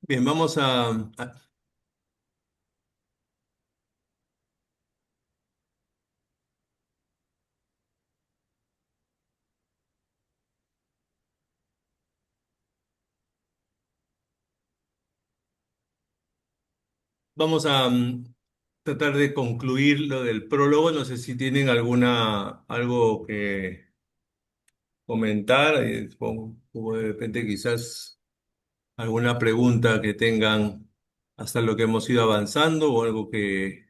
Bien, vamos a tratar de concluir lo del prólogo. No sé si tienen algo que comentar, o de repente quizás alguna pregunta que tengan hasta lo que hemos ido avanzando o algo que...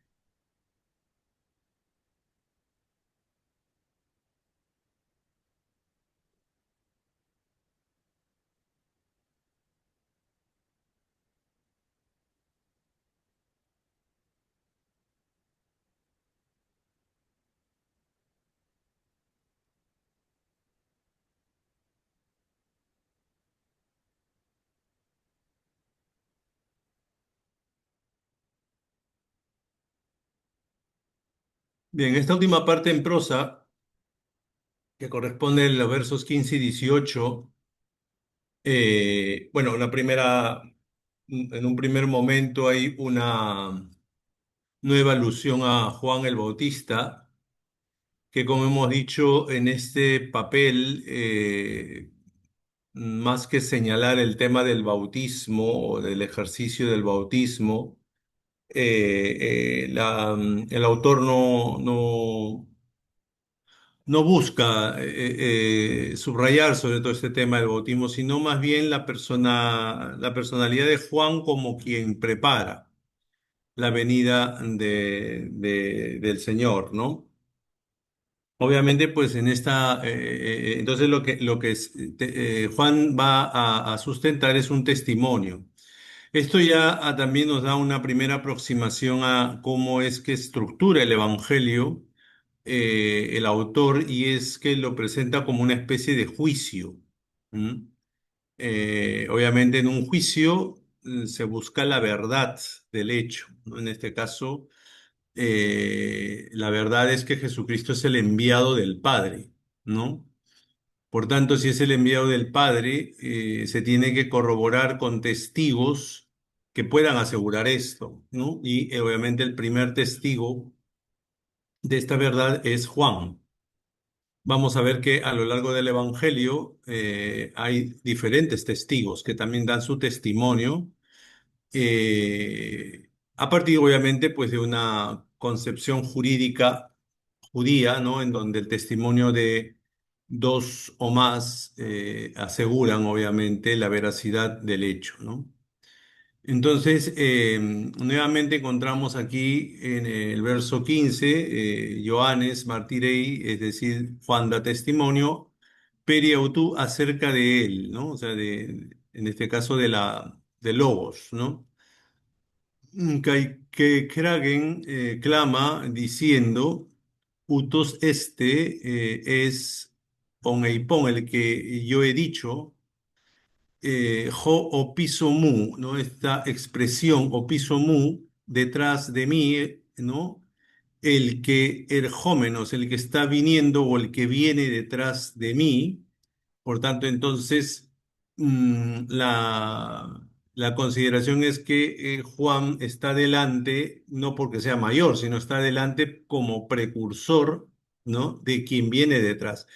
Bien, esta última parte en prosa, que corresponde a los versos 15 y 18, bueno, en un primer momento hay una nueva alusión a Juan el Bautista, que como hemos dicho en este papel, más que señalar el tema del bautismo o del ejercicio del bautismo, el autor no busca subrayar sobre todo este tema del bautismo, sino más bien la personalidad de Juan como quien prepara la venida del Señor, ¿no? Obviamente, pues en entonces Juan va a sustentar es un testimonio. Esto ya también nos da una primera aproximación a cómo es que estructura el Evangelio el autor, y es que lo presenta como una especie de juicio. ¿M? Obviamente en un juicio se busca la verdad del hecho, ¿no? En este caso la verdad es que Jesucristo es el enviado del Padre, ¿no? Por tanto, si es el enviado del Padre, se tiene que corroborar con testigos que puedan asegurar esto, ¿no? Y obviamente el primer testigo de esta verdad es Juan. Vamos a ver que a lo largo del Evangelio hay diferentes testigos que también dan su testimonio a partir obviamente pues de una concepción jurídica judía, ¿no? En donde el testimonio de dos o más aseguran obviamente la veracidad del hecho, ¿no? Entonces, nuevamente encontramos aquí en el verso 15, Johannes martirei, es decir, Juan da testimonio, peri autu acerca de él, ¿no? O sea, en este caso de Logos, ¿no? Que Kragen clama diciendo, utos es oneipon, el que yo he dicho, jo opiso mu, ¿no? Esta expresión opiso mu, detrás de mí, ¿no? El que erjómenos, el que está viniendo o el que viene detrás de mí. Por tanto, entonces, la consideración es que Juan está delante, no porque sea mayor, sino está delante como precursor, ¿no? De quien viene detrás,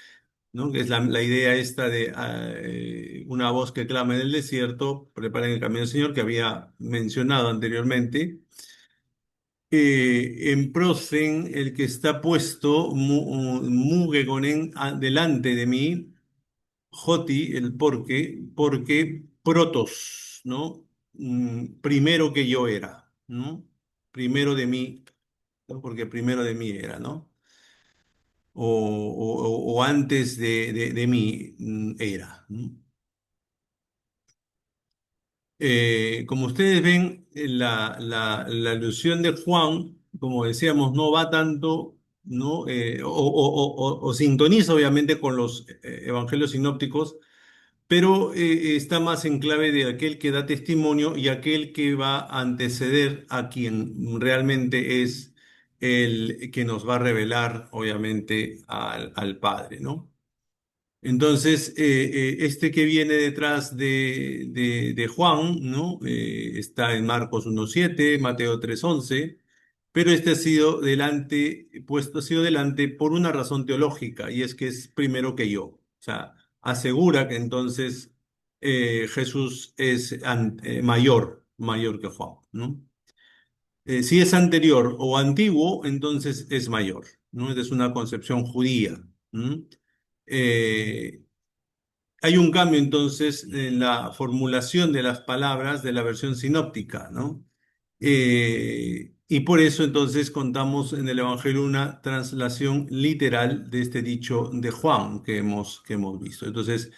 ¿no? Que es la idea esta de una voz que clama en el desierto, preparen el camino del Señor, que había mencionado anteriormente. En prosen, el que está puesto, mugegonen, delante de mí, Joti, el porque protos, ¿no? Primero que yo era, ¿no? Primero de mí, ¿no? Porque primero de mí era, ¿no? O antes de mí era, ¿no? Como ustedes ven, la alusión de Juan, como decíamos, no va tanto, ¿no? O sintoniza obviamente con los evangelios sinópticos, pero está más en clave de aquel que da testimonio y aquel que va a anteceder a quien realmente es el que nos va a revelar, obviamente, al Padre, ¿no? Entonces, este que viene detrás de Juan, ¿no? Está en Marcos 1:7, Mateo 3:11, pero este ha sido delante, puesto, ha sido delante por una razón teológica, y es que es primero que yo. O sea, asegura que entonces Jesús es mayor que Juan, ¿no? Si es anterior o antiguo, entonces es mayor, ¿no? Esta es una concepción judía. ¿No? Eh, Hay un cambio entonces en la formulación de las palabras de la versión sinóptica, ¿no? Y por eso entonces contamos en el Evangelio una translación literal de este dicho de Juan que hemos visto. Entonces,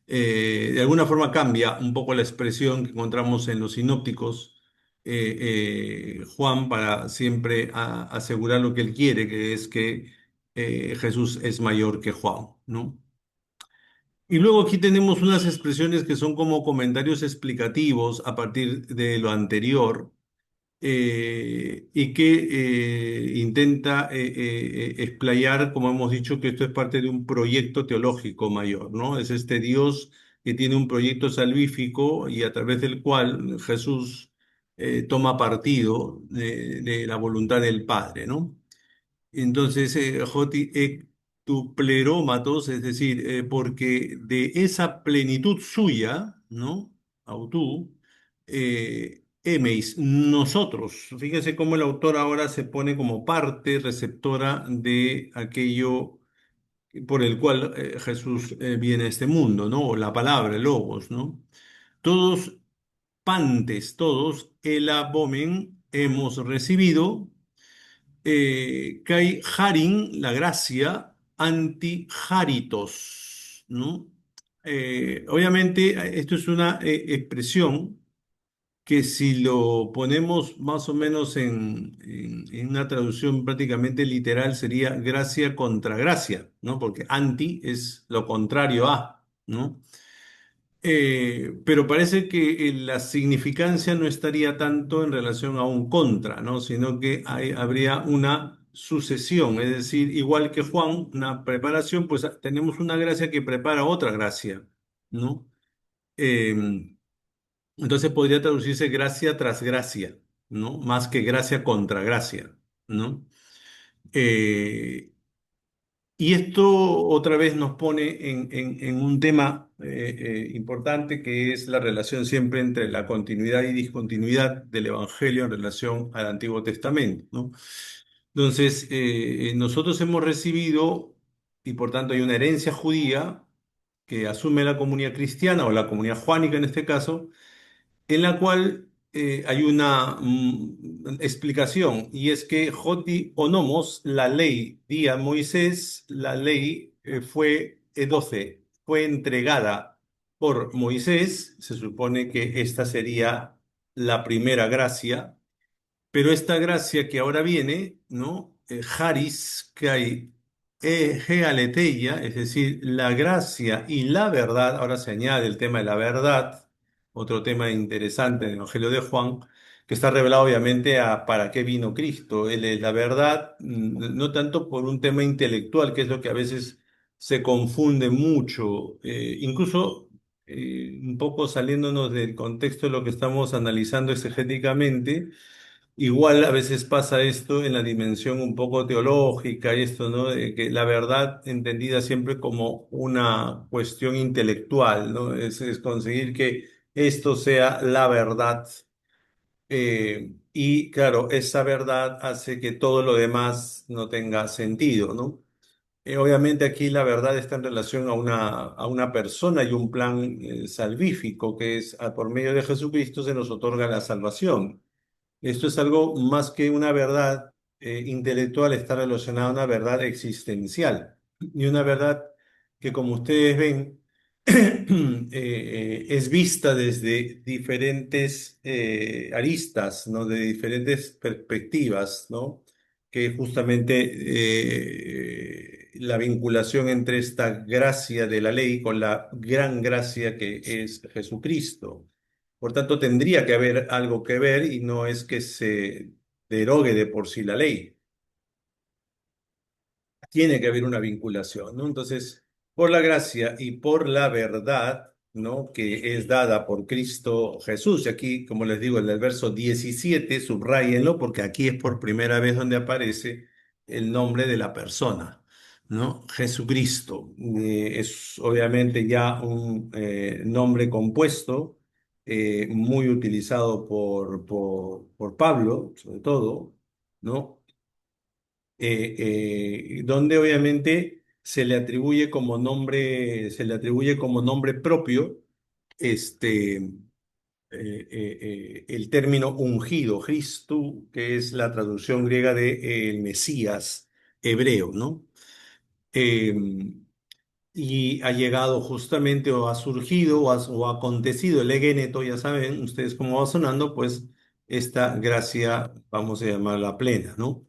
de alguna forma cambia un poco la expresión que encontramos en los sinópticos, Juan, para siempre asegurar lo que él quiere, que es que Jesús es mayor que Juan, ¿no? Y luego aquí tenemos unas expresiones que son como comentarios explicativos a partir de lo anterior, y que intenta explayar, como hemos dicho, que esto es parte de un proyecto teológico mayor, ¿no? Es este Dios que tiene un proyecto salvífico y a través del cual Jesús toma partido de la voluntad del Padre, ¿no? Entonces, Joti tu plerómatos, es decir, porque de esa plenitud suya, ¿no? Autú, emeis, nosotros. Fíjense cómo el autor ahora se pone como parte receptora de aquello por el cual Jesús viene a este mundo, ¿no? O la palabra, el logos, ¿no? Todos, pantes, todos, el abomen hemos recibido Kai Harin, la gracia, anti-Haritos, ¿no? Obviamente, esto es una expresión que si lo ponemos más o menos en una traducción prácticamente literal sería gracia contra gracia, ¿no? Porque anti es lo contrario a, ¿no? Pero parece que la significancia no estaría tanto en relación a un contra, ¿no? Sino que habría una sucesión, es decir, igual que Juan, una preparación, pues tenemos una gracia que prepara otra gracia, ¿no? Eh, entonces podría traducirse gracia tras gracia, ¿no? Más que gracia contra gracia, ¿no? Eh, y esto otra vez nos pone en un tema importante, que es la relación siempre entre la continuidad y discontinuidad del Evangelio en relación al Antiguo Testamento, ¿no? Entonces, nosotros hemos recibido, y por tanto hay una herencia judía que asume la comunidad cristiana o la comunidad juánica en este caso, en la cual hay una explicación, y es que Joti Onomos, la ley, di a Moisés, la ley fue 12, fue entregada por Moisés, se supone que esta sería la primera gracia, pero esta gracia que ahora viene, ¿no? Haris kai aletheia, es decir, la gracia y la verdad, ahora se añade el tema de la verdad, otro tema interesante en el Evangelio de Juan, que está revelado obviamente a para qué vino Cristo. Él es la verdad, no tanto por un tema intelectual, que es lo que a veces se confunde mucho, incluso un poco saliéndonos del contexto de lo que estamos analizando exegéticamente. Igual a veces pasa esto en la dimensión un poco teológica y esto, ¿no? De que la verdad entendida siempre como una cuestión intelectual, ¿no? Es conseguir que esto sea la verdad. Y claro, esa verdad hace que todo lo demás no tenga sentido, ¿no? Obviamente aquí la verdad está en relación a una persona y un plan salvífico, que es por medio de Jesucristo se nos otorga la salvación. Esto es algo más que una verdad intelectual, está relacionada a una verdad existencial y una verdad que, como ustedes ven, es vista desde diferentes aristas, ¿no? De diferentes perspectivas, ¿no? Que es justamente la vinculación entre esta gracia de la ley con la gran gracia que es Jesucristo. Por tanto, tendría que haber algo que ver y no es que se derogue de por sí la ley. Tiene que haber una vinculación, ¿no? Entonces, por la gracia y por la verdad, ¿no? Que es dada por Cristo Jesús. Y aquí, como les digo, en el verso 17, subrayenlo, porque aquí es por primera vez donde aparece el nombre de la persona, ¿no? Jesucristo. Es obviamente ya un nombre compuesto, muy utilizado por Pablo, sobre todo, ¿no? Donde obviamente se le atribuye como nombre propio el término ungido, Christu, que es la traducción griega de el Mesías hebreo, ¿no? Eh, y ha llegado justamente o ha surgido o ha acontecido el egeneto, ya saben ustedes cómo va sonando, pues esta gracia, vamos a llamarla plena, ¿no?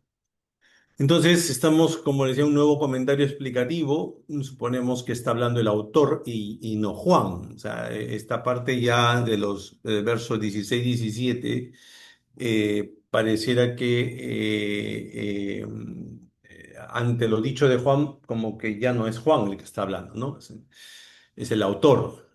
Entonces, estamos, como decía, un nuevo comentario explicativo. Suponemos que está hablando el autor y no Juan. O sea, esta parte ya de los versos 16-17 pareciera que ante lo dicho de Juan, como que ya no es Juan el que está hablando, ¿no? Es el autor.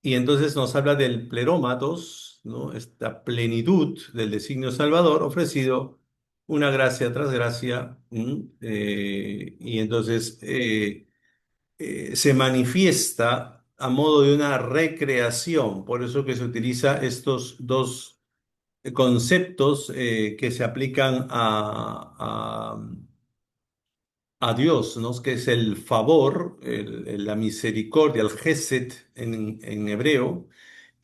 Y entonces nos habla del plerómatos, ¿no? Esta plenitud del designio salvador ofrecido una gracia tras gracia, y entonces se manifiesta a modo de una recreación, por eso que se utiliza estos dos conceptos que se aplican a Dios, ¿no? Que es el favor, la misericordia, el gesed en hebreo,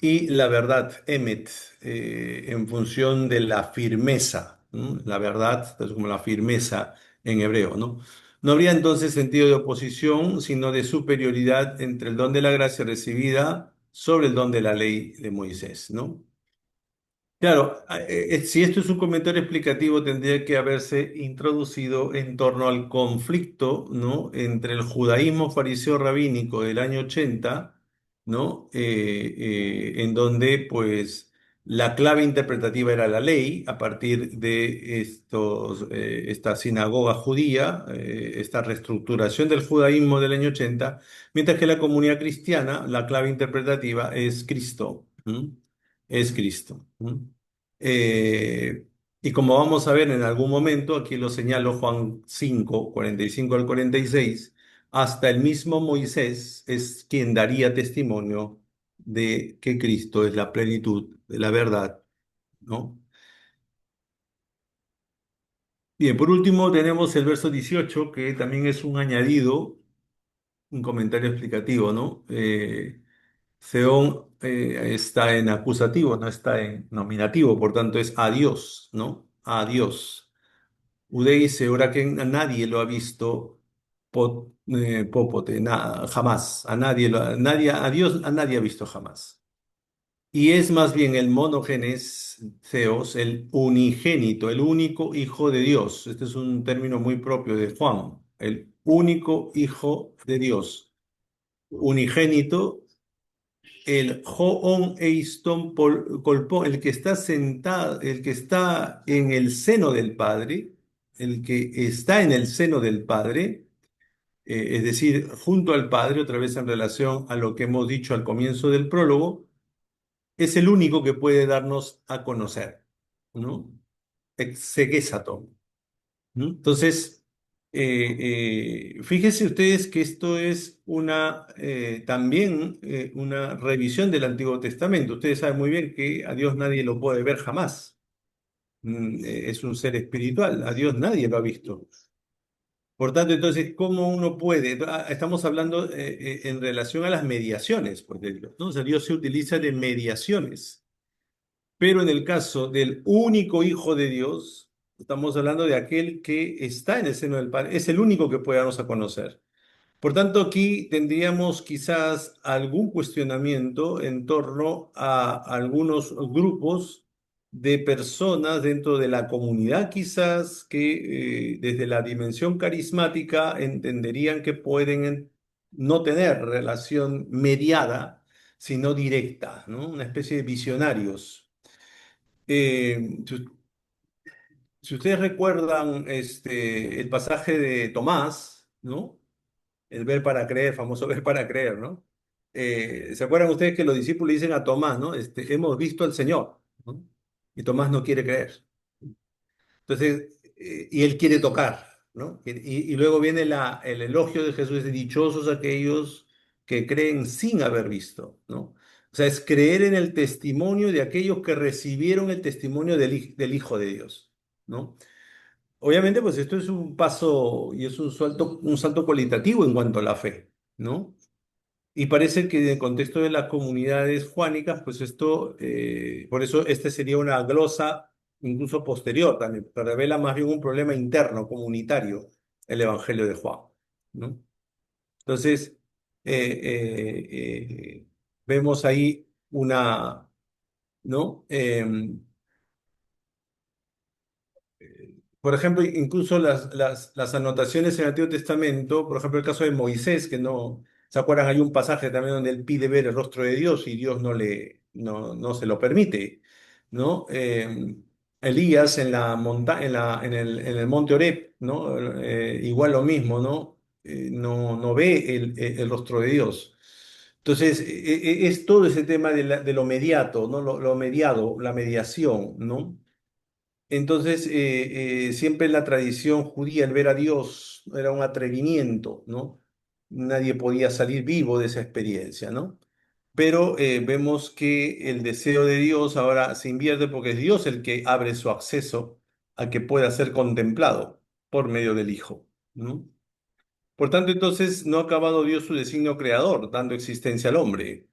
y la verdad, emet, en función de la firmeza, ¿no? La verdad es como la firmeza en hebreo, ¿no? No habría entonces sentido de oposición, sino de superioridad entre el don de la gracia recibida sobre el don de la ley de Moisés, ¿no? Claro, si esto es un comentario explicativo, tendría que haberse introducido en torno al conflicto, ¿no? Entre el judaísmo fariseo rabínico del año 80, ¿no? En donde, pues, la clave interpretativa era la ley, a partir de esta sinagoga judía, esta reestructuración del judaísmo del año 80, mientras que la comunidad cristiana, la clave interpretativa es Cristo, ¿m? Es Cristo. Eh, y como vamos a ver en algún momento, aquí lo señalo Juan 5 45 al 46, hasta el mismo Moisés es quien daría testimonio de que Cristo es la plenitud de la verdad, ¿no? Bien, por último tenemos el verso 18 que también es un añadido, un comentario explicativo, ¿no? Seón está en acusativo, no está en nominativo, por tanto es a Dios, ¿no? A Dios. Udey dice, ahora que nadie lo ha visto pópote, nada, jamás, a Dios a nadie ha visto jamás. Y es más bien el monógenes Theos, el unigénito, el único hijo de Dios. Este es un término muy propio de Juan, el único hijo de Dios. Unigénito, el Joon Eiston Colpón, el que está sentado, el que está en el seno del Padre, el que está en el seno del Padre, es decir, junto al Padre, otra vez en relación a lo que hemos dicho al comienzo del prólogo, es el único que puede darnos a conocer, ¿no? Exegesato. ¿No? Entonces, fíjense ustedes que esto es también una revisión del Antiguo Testamento. Ustedes saben muy bien que a Dios nadie lo puede ver jamás. Es un ser espiritual, a Dios nadie lo ha visto. Por tanto, entonces, ¿cómo uno puede? Estamos hablando en relación a las mediaciones, pues, de Dios, ¿no? O sea, Dios se utiliza de mediaciones. Pero en el caso del único Hijo de Dios, estamos hablando de aquel que está en el seno del Padre, es el único que puede darnos a conocer. Por tanto, aquí tendríamos quizás algún cuestionamiento en torno a algunos grupos de personas dentro de la comunidad, quizás que desde la dimensión carismática entenderían que pueden no tener relación mediada, sino directa, ¿no? Una especie de visionarios. Si ustedes recuerdan el pasaje de Tomás, ¿no? El ver para creer, famoso ver para creer, ¿no? ¿Se acuerdan ustedes que los discípulos dicen a Tomás, ¿no? Hemos visto al Señor, ¿no? Y Tomás no quiere creer. Entonces, y él quiere tocar, ¿no? Y luego viene el elogio de Jesús, de dichosos aquellos que creen sin haber visto, ¿no? O sea, es creer en el testimonio de aquellos que recibieron el testimonio del Hijo de Dios, ¿no? Obviamente, pues esto es un paso y es un salto cualitativo en cuanto a la fe, ¿no? Y parece que en el contexto de las comunidades juánicas, pues esto, por eso este sería una glosa incluso posterior también, que revela más bien un problema interno, comunitario, el Evangelio de Juan, ¿no? Entonces, eh, vemos ahí una, ¿no? Por ejemplo, incluso las anotaciones en el Antiguo Testamento, por ejemplo, el caso de Moisés, que no, ¿se acuerdan? Hay un pasaje también donde él pide ver el rostro de Dios y Dios no se lo permite, ¿no? Elías en la en el monte Oreb, ¿no? Igual lo mismo, ¿no? No ve el rostro de Dios. Entonces, es todo ese tema de lo mediato, ¿no? Lo mediado, la mediación, ¿no? Entonces, siempre en la tradición judía el ver a Dios era un atrevimiento, ¿no? Nadie podía salir vivo de esa experiencia, ¿no? Pero vemos que el deseo de Dios ahora se invierte porque es Dios el que abre su acceso a que pueda ser contemplado por medio del Hijo, ¿no? Por tanto, entonces, no ha acabado Dios su designio creador, dando existencia al hombre.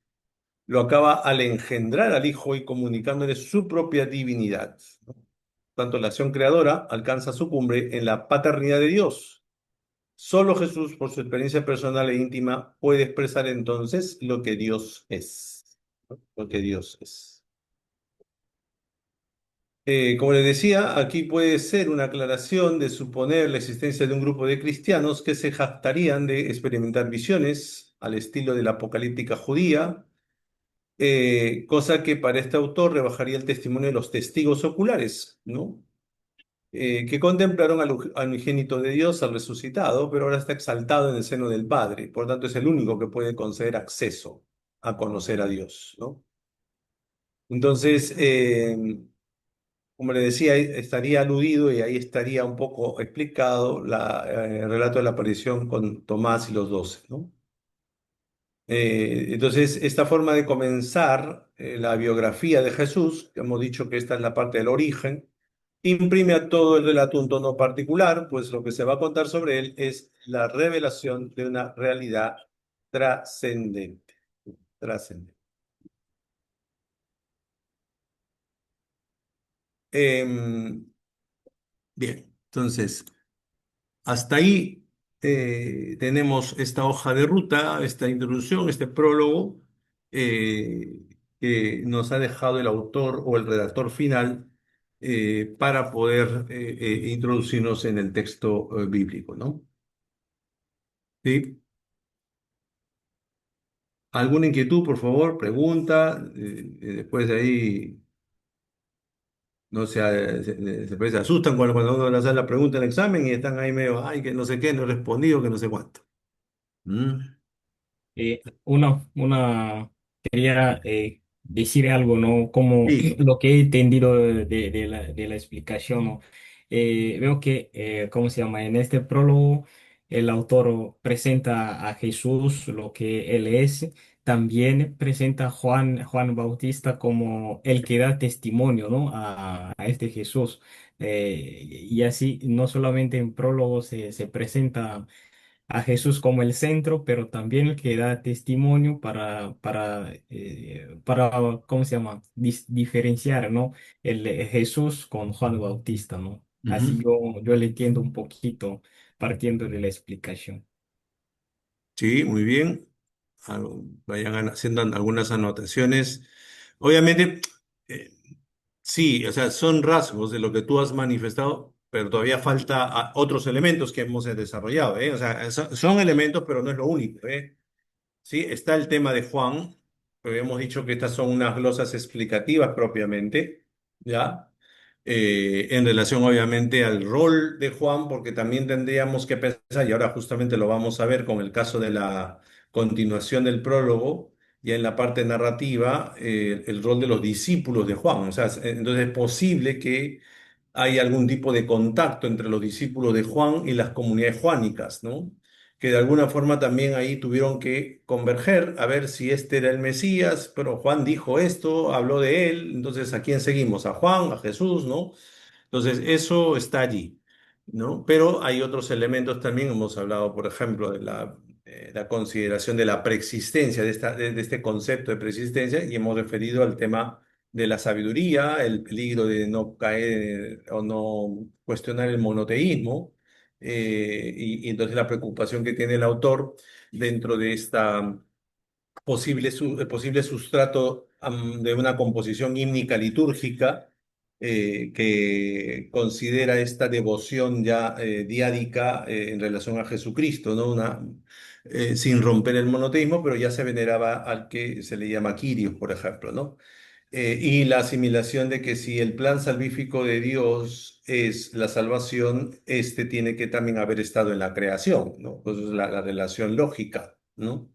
Lo acaba al engendrar al Hijo y comunicándole su propia divinidad. Tanto la acción creadora alcanza su cumbre en la paternidad de Dios. Solo Jesús, por su experiencia personal e íntima, puede expresar entonces lo que Dios es. ¿No? Lo que Dios es. Como les decía, aquí puede ser una aclaración de suponer la existencia de un grupo de cristianos que se jactarían de experimentar visiones al estilo de la apocalíptica judía, cosa que para este autor rebajaría el testimonio de los testigos oculares, ¿no? Que contemplaron al unigénito de Dios, al resucitado, pero ahora está exaltado en el seno del Padre. Por tanto, es el único que puede conceder acceso a conocer a Dios, ¿no? Entonces, como le decía, ahí estaría aludido y ahí estaría un poco explicado el relato de la aparición con Tomás y los 12, ¿no? Entonces, esta forma de comenzar la biografía de Jesús, que hemos dicho que esta es la parte del origen, imprime a todo el relato un tono particular, pues lo que se va a contar sobre él es la revelación de una realidad trascendente. Trascendente. Em, bien, entonces, hasta ahí tenemos esta hoja de ruta, esta introducción, este prólogo eh, que nos ha dejado el autor o el redactor final para poder introducirnos en el texto bíblico, ¿no? ¿Sí? ¿Alguna inquietud, por favor? Pregunta. Después de ahí, no sé, después se asustan cuando uno les hace la pregunta en el examen y están ahí medio, ay, que no sé qué, no he respondido, que no sé cuánto. Mm. Quería decir algo, ¿no? Como Sí. lo que he entendido de la explicación, ¿no? Veo que, ¿cómo se llama? En este prólogo, el autor presenta a Jesús, lo que él es. También presenta a Juan Bautista como el que da testimonio, ¿no? A este Jesús. Y así, no solamente en prólogo se presenta a Jesús como el centro, pero también el que da testimonio para, ¿cómo se llama? Diferenciar, ¿no? El Jesús con Juan Bautista, ¿no? Así Ujú. yo le entiendo un poquito partiendo de la explicación. Sí, muy bien. Vayan haciendo algunas anotaciones. Obviamente, eh, sí, o sea, son rasgos de lo que tú has manifestado, pero todavía falta otros elementos que hemos desarrollado, ¿eh? O sea, son elementos, pero no es lo único, ¿eh? Sí, está el tema de Juan, pero hemos dicho que estas son unas glosas explicativas propiamente, ¿ya? en relación obviamente al rol de Juan, porque también tendríamos que pensar, y ahora justamente lo vamos a ver con el caso de la continuación del prólogo, ya en la parte narrativa, el rol de los discípulos de Juan. O sea, entonces es posible que hay algún tipo de contacto entre los discípulos de Juan y las comunidades juánicas, ¿no? Que de alguna forma también ahí tuvieron que converger a ver si este era el Mesías, pero Juan dijo esto, habló de él, entonces ¿a quién seguimos? ¿A Juan, a Jesús, no? Entonces eso está allí, ¿no? Pero hay otros elementos también, hemos hablado, por ejemplo, de la consideración de la preexistencia, de este concepto de preexistencia, y hemos referido al tema de la sabiduría, el peligro de no caer o no cuestionar el monoteísmo, y entonces la preocupación que tiene el autor dentro de esta posible sustrato de una composición hímnica litúrgica que considera esta devoción ya diádica en relación a Jesucristo, ¿no? Sin romper el monoteísmo, pero ya se veneraba al que se le llama Kyrios, por ejemplo, ¿no? Y la asimilación de que si el plan salvífico de Dios es la salvación, este tiene que también haber estado en la creación, ¿no? Pues es la relación lógica, ¿no?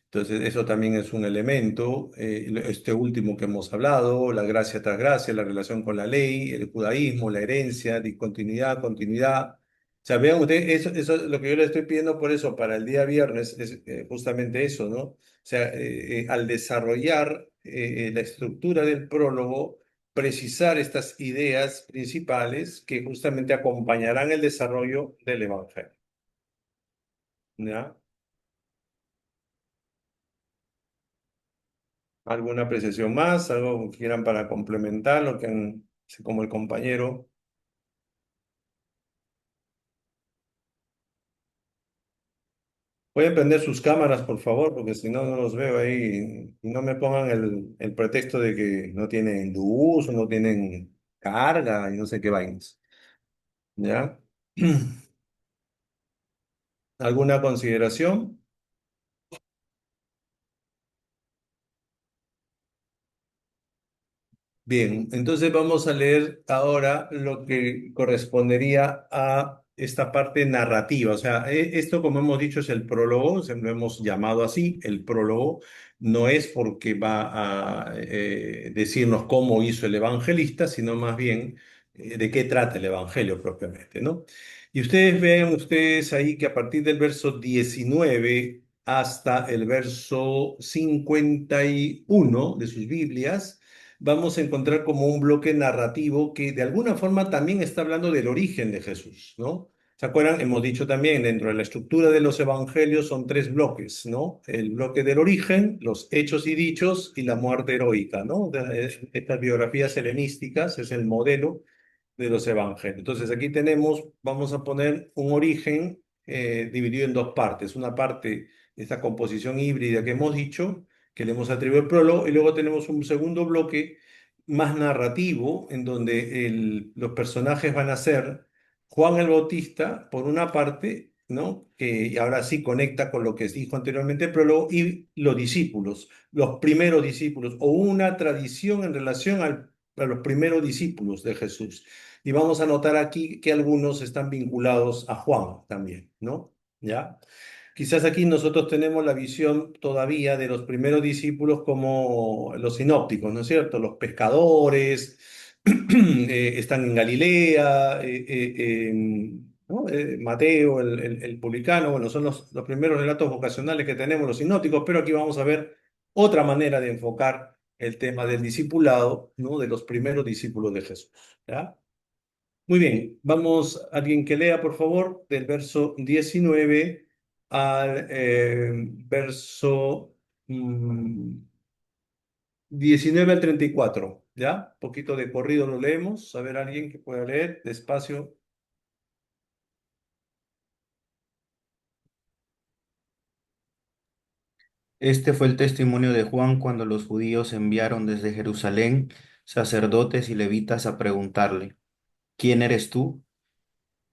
Entonces, eso también es un elemento. Este último que hemos hablado, la gracia tras gracia, la relación con la ley, el judaísmo, la herencia, discontinuidad, continuidad. O sea, vean ustedes, eso es lo que yo le estoy pidiendo por eso para el día viernes, es justamente eso, ¿no? O sea, al desarrollar la estructura del prólogo, precisar estas ideas principales que justamente acompañarán el desarrollo del Evangelio. ¿Ya? ¿Alguna apreciación más? ¿Algo que quieran para complementar lo que como el compañero? Pueden prender sus cámaras, por favor, porque si no, no los veo ahí. Y no me pongan el pretexto de que no tienen luz o no tienen carga y no sé qué vainas. ¿Ya? ¿Alguna consideración? Bien, entonces vamos a leer ahora lo que correspondería a esta parte narrativa. O sea, esto, como hemos dicho, es el prólogo, lo hemos llamado así, el prólogo. No es porque va a decirnos cómo hizo el evangelista, sino más bien de qué trata el evangelio propiamente, ¿no? Y ustedes ven ustedes ahí que a partir del verso 19 hasta el verso 51 de sus Biblias, vamos a encontrar como un bloque narrativo que de alguna forma también está hablando del origen de Jesús, ¿no? ¿Se acuerdan? Hemos dicho también dentro de la estructura de los evangelios son tres bloques, ¿no? El bloque del origen, los hechos y dichos y la muerte heroica, ¿no? Estas biografías helenísticas es el modelo de los evangelios. Entonces aquí tenemos, vamos a poner un origen dividido en dos partes. Una parte, esta composición híbrida que hemos dicho, que le hemos atribuido el prólogo, y luego tenemos un segundo bloque más narrativo, en donde los personajes van a ser Juan el Bautista, por una parte, ¿no? Que ahora sí conecta con lo que dijo anteriormente el prólogo, y los discípulos, los primeros discípulos, o una tradición en relación a los primeros discípulos de Jesús. Y vamos a notar aquí que algunos están vinculados a Juan también, ¿no? ¿Ya? Quizás aquí nosotros tenemos la visión todavía de los primeros discípulos como los sinópticos, ¿no es cierto? Los pescadores, están en Galilea, ¿no? Mateo, el publicano, bueno, son los primeros relatos vocacionales que tenemos, los sinópticos, pero aquí vamos a ver otra manera de enfocar el tema del discipulado, ¿no? De los primeros discípulos de Jesús, ¿ya? Muy bien, vamos, alguien que lea, por favor, del verso 19 al verso 19 al 34, ¿ya? Poquito de corrido lo leemos. A ver, alguien que pueda leer despacio. Este fue el testimonio de Juan cuando los judíos enviaron desde Jerusalén sacerdotes y levitas a preguntarle, ¿quién eres tú?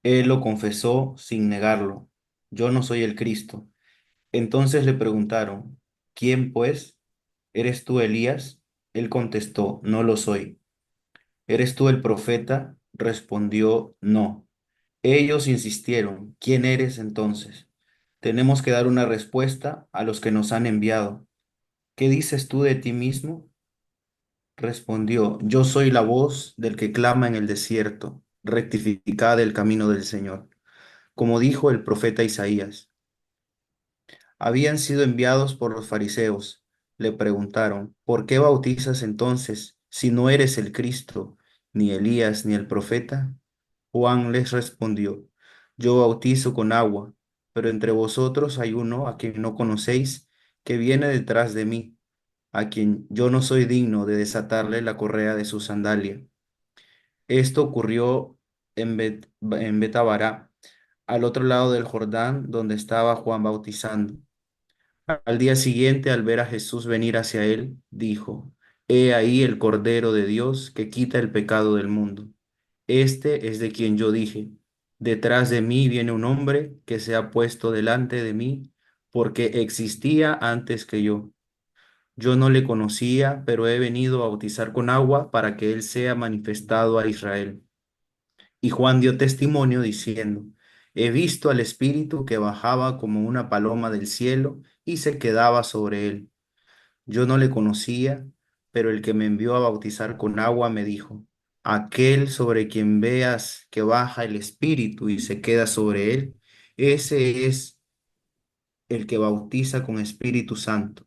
Él lo confesó sin negarlo, yo no soy el Cristo. Entonces le preguntaron, ¿quién pues? ¿Eres tú Elías? Él contestó, no lo soy. ¿Eres tú el profeta? Respondió, no. Ellos insistieron, ¿quién eres entonces? Tenemos que dar una respuesta a los que nos han enviado. ¿Qué dices tú de ti mismo? Respondió, yo soy la voz del que clama en el desierto, rectificad el camino del Señor, como dijo el profeta Isaías. Habían sido enviados por los fariseos. Le preguntaron, ¿por qué bautizas entonces si no eres el Cristo, ni Elías, ni el profeta? Juan les respondió, yo bautizo con agua, pero entre vosotros hay uno a quien no conocéis, que viene detrás de mí, a quien yo no soy digno de desatarle la correa de su sandalia. Esto ocurrió en Betábara, al otro lado del Jordán, donde estaba Juan bautizando. Al día siguiente, al ver a Jesús venir hacia él, dijo, He ahí el Cordero de Dios que quita el pecado del mundo. Este es de quien yo dije, detrás de mí viene un hombre que se ha puesto delante de mí, porque existía antes que yo. Yo no le conocía, pero he venido a bautizar con agua para que él sea manifestado a Israel. Y Juan dio testimonio diciendo, He visto al Espíritu que bajaba como una paloma del cielo y se quedaba sobre él. Yo no le conocía, pero el que me envió a bautizar con agua me dijo, aquel sobre quien veas que baja el Espíritu y se queda sobre él, ese es el que bautiza con Espíritu Santo.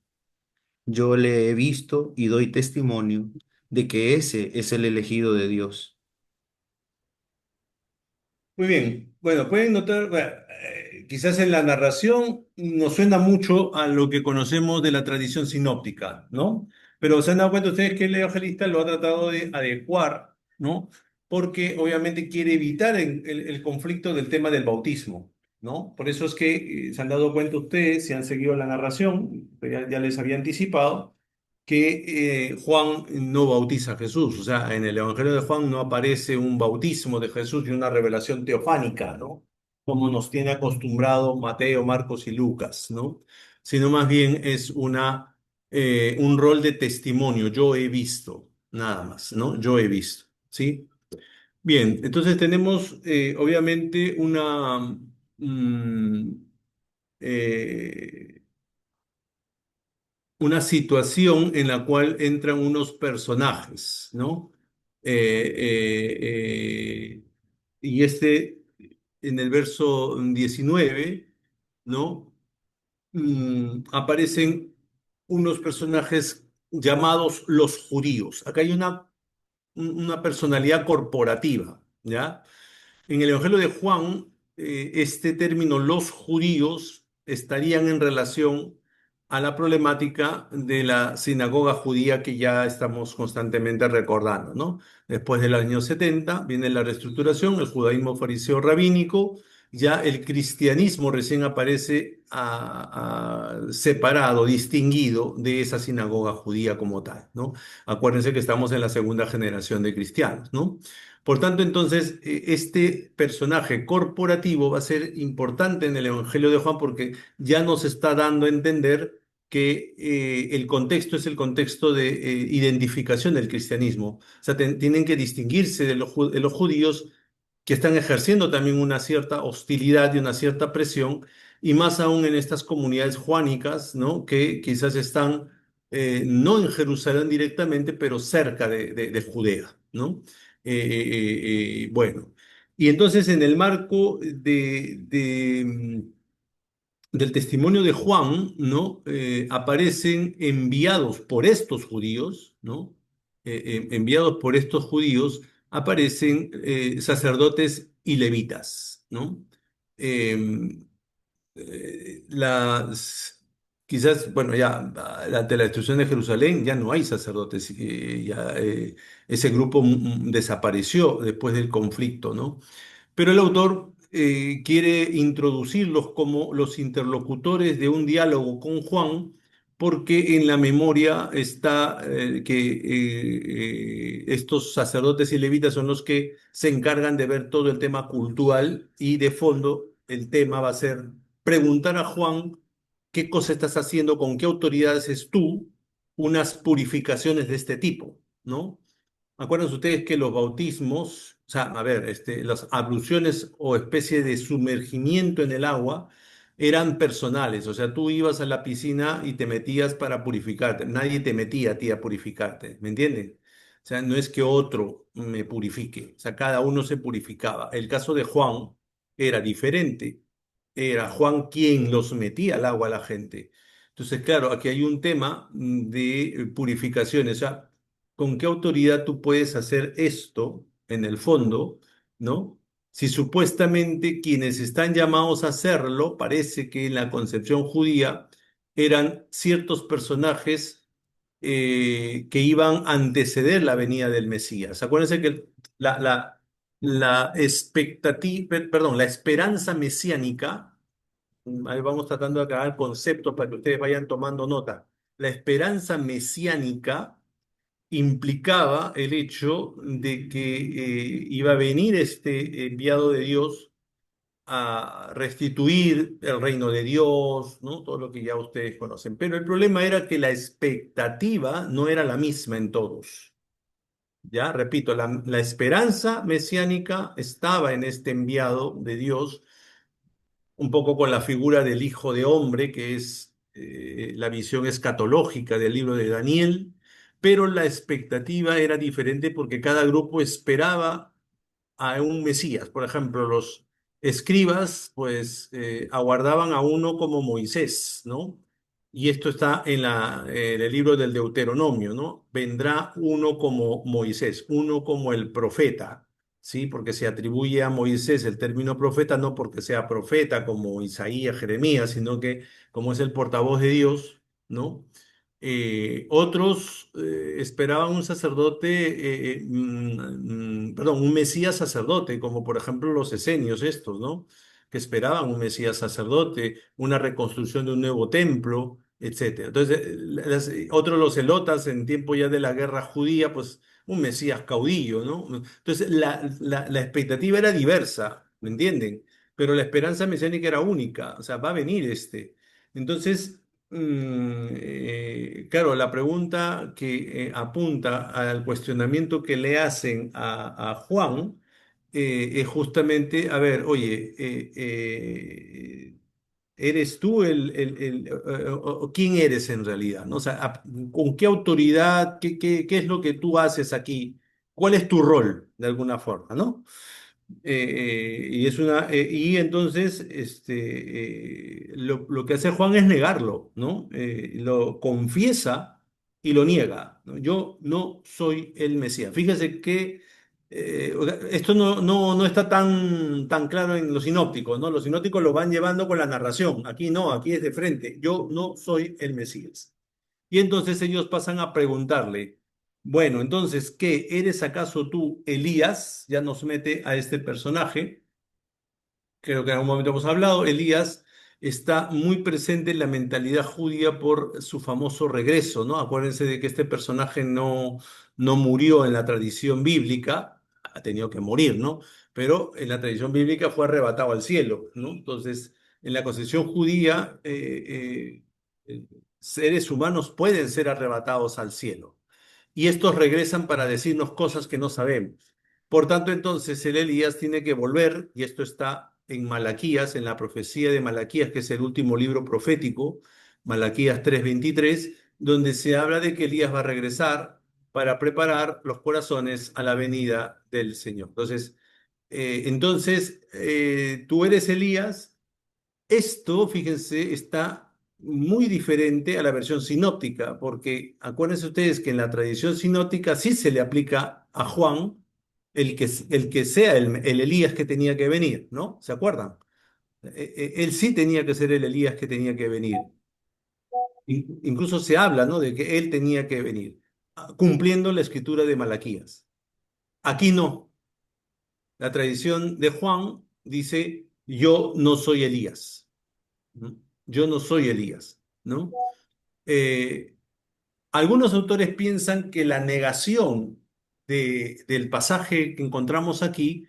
Yo le he visto y doy testimonio de que ese es el elegido de Dios. Muy bien, bueno, pueden notar, bueno, quizás en la narración nos suena mucho a lo que conocemos de la tradición sinóptica, ¿no? Pero se han dado cuenta ustedes que el evangelista lo ha tratado de adecuar, ¿no? Porque obviamente quiere evitar el conflicto del tema del bautismo, ¿no? Por eso es que se han dado cuenta ustedes, si han seguido la narración, ya les había anticipado que Juan no bautiza a Jesús. O sea, en el Evangelio de Juan no aparece un bautismo de Jesús y una revelación teofánica, ¿no? Como nos tiene acostumbrado Mateo, Marcos y Lucas, ¿no? Sino más bien es un rol de testimonio. Yo he visto, nada más, ¿no? Yo he visto, ¿sí? Bien, entonces tenemos obviamente mm, eh, una situación en la cual entran unos personajes, ¿no? Y en el verso 19, ¿no? Aparecen unos personajes llamados los judíos. Acá hay una personalidad corporativa, ¿ya? En el Evangelio de Juan, este término los judíos estarían en relación a la problemática de la sinagoga judía que ya estamos constantemente recordando, ¿no? Después del año 70 viene la reestructuración, el judaísmo fariseo rabínico, ya el cristianismo recién aparece separado, distinguido de esa sinagoga judía como tal, ¿no? Acuérdense que estamos en la segunda generación de cristianos, ¿no? Por tanto, entonces, este personaje corporativo va a ser importante en el Evangelio de Juan porque ya nos está dando a entender que el contexto es el contexto de identificación del cristianismo. O sea, tienen que distinguirse de los judíos que están ejerciendo también una cierta hostilidad y una cierta presión, y más aún en estas comunidades juánicas, ¿no? Que quizás están no en Jerusalén directamente, pero cerca de Judea, ¿no? Bueno, y entonces en el marco del testimonio de Juan, ¿no? Aparecen enviados por estos judíos, ¿no? Enviados por estos judíos, aparecen sacerdotes y levitas, ¿no? Em, quizás, bueno, ya ante la destrucción de Jerusalén ya no hay sacerdotes, ese grupo desapareció después del conflicto, ¿no? Pero el autor quiere introducirlos como los interlocutores de un diálogo con Juan, porque en la memoria está que estos sacerdotes y levitas son los que se encargan de ver todo el tema cultural y de fondo el tema va a ser preguntar a Juan qué cosa estás haciendo, con qué autoridades es tú unas purificaciones de este tipo, ¿no? Acuérdense ustedes que los bautismos, o sea, a ver, las abluciones o especie de sumergimiento en el agua eran personales, o sea, tú ibas a la piscina y te metías para purificarte, nadie te metía a ti a purificarte, ¿me entienden? O sea, no es que otro me purifique, o sea, cada uno se purificaba. El caso de Juan era diferente, era Juan quien los metía al agua a la gente. Entonces, claro, aquí hay un tema de purificación, o sea, ¿con qué autoridad tú puedes hacer esto en el fondo, ¿no? Si supuestamente quienes están llamados a hacerlo, parece que en la concepción judía eran ciertos personajes que iban a anteceder la venida del Mesías. Acuérdense que la expectativa, perdón, la esperanza mesiánica, ahí vamos tratando de aclarar conceptos para que ustedes vayan tomando nota. La esperanza mesiánica implicaba el hecho de que iba a venir este enviado de Dios a restituir el reino de Dios, ¿no? Todo lo que ya ustedes conocen. Pero el problema era que la expectativa no era la misma en todos. Ya, repito, la esperanza mesiánica estaba en este enviado de Dios un poco con la figura del Hijo de Hombre, que es la visión escatológica del libro de Daniel, pero la expectativa era diferente porque cada grupo esperaba a un Mesías. Por ejemplo, los escribas, pues, aguardaban a uno como Moisés, ¿no? Y esto está en el libro del Deuteronomio, ¿no? Vendrá uno como Moisés, uno como el profeta, ¿sí? Porque se atribuye a Moisés el término profeta, no porque sea profeta como Isaías, Jeremías, sino que como es el portavoz de Dios, ¿no? Otros esperaban un sacerdote, perdón, un Mesías sacerdote, como por ejemplo los esenios estos, ¿no? Que esperaban un Mesías sacerdote, una reconstrucción de un nuevo templo, etcétera. Entonces, otros los elotas en tiempo ya de la guerra judía, pues un Mesías caudillo, ¿no? Entonces, la expectativa era diversa, ¿me entienden? Pero la esperanza mesiánica era única, o sea, va a venir este. Entonces, claro, la pregunta que apunta al cuestionamiento que le hacen a Juan es justamente, a ver, oye, ¿eres tú o quién eres en realidad? ¿No? O sea, ¿con qué autoridad, qué es lo que tú haces aquí? ¿Cuál es tu rol, de alguna forma, ¿no? Y entonces lo que hace Juan es negarlo, ¿no? Lo confiesa y lo niega, ¿no? Yo no soy el Mesías. Fíjese que o sea, esto no está tan claro en los sinópticos, ¿no? Los sinópticos lo van llevando con la narración. Aquí no, aquí es de frente. Yo no soy el Mesías. Y entonces ellos pasan a preguntarle, bueno, entonces, ¿qué? ¿Eres acaso tú Elías? Ya nos mete a este personaje, creo que en algún momento hemos hablado. Elías está muy presente en la mentalidad judía por su famoso regreso, ¿no? Acuérdense de que este personaje no murió en la tradición bíblica, ha tenido que morir, ¿no? Pero en la tradición bíblica fue arrebatado al cielo, ¿no? Entonces, en la concepción judía, seres humanos pueden ser arrebatados al cielo y estos regresan para decirnos cosas que no sabemos. Por tanto, entonces el Elías tiene que volver, y esto está en Malaquías, en la profecía de Malaquías, que es el último libro profético, Malaquías 3:23, donde se habla de que Elías va a regresar para preparar los corazones a la venida del Señor. Tú eres Elías. Esto, fíjense, está muy diferente a la versión sinóptica, porque acuérdense ustedes que en la tradición sinóptica sí se le aplica a Juan el que sea el Elías que tenía que venir, ¿no? ¿Se acuerdan? Él sí tenía que ser el Elías que tenía que venir. Incluso se habla, ¿no? De que él tenía que venir, cumpliendo la escritura de Malaquías. Aquí no. La tradición de Juan dice, yo no soy Elías. ¿No? Yo no soy Elías, ¿no? Eh, Algunos autores piensan que la negación del pasaje que encontramos aquí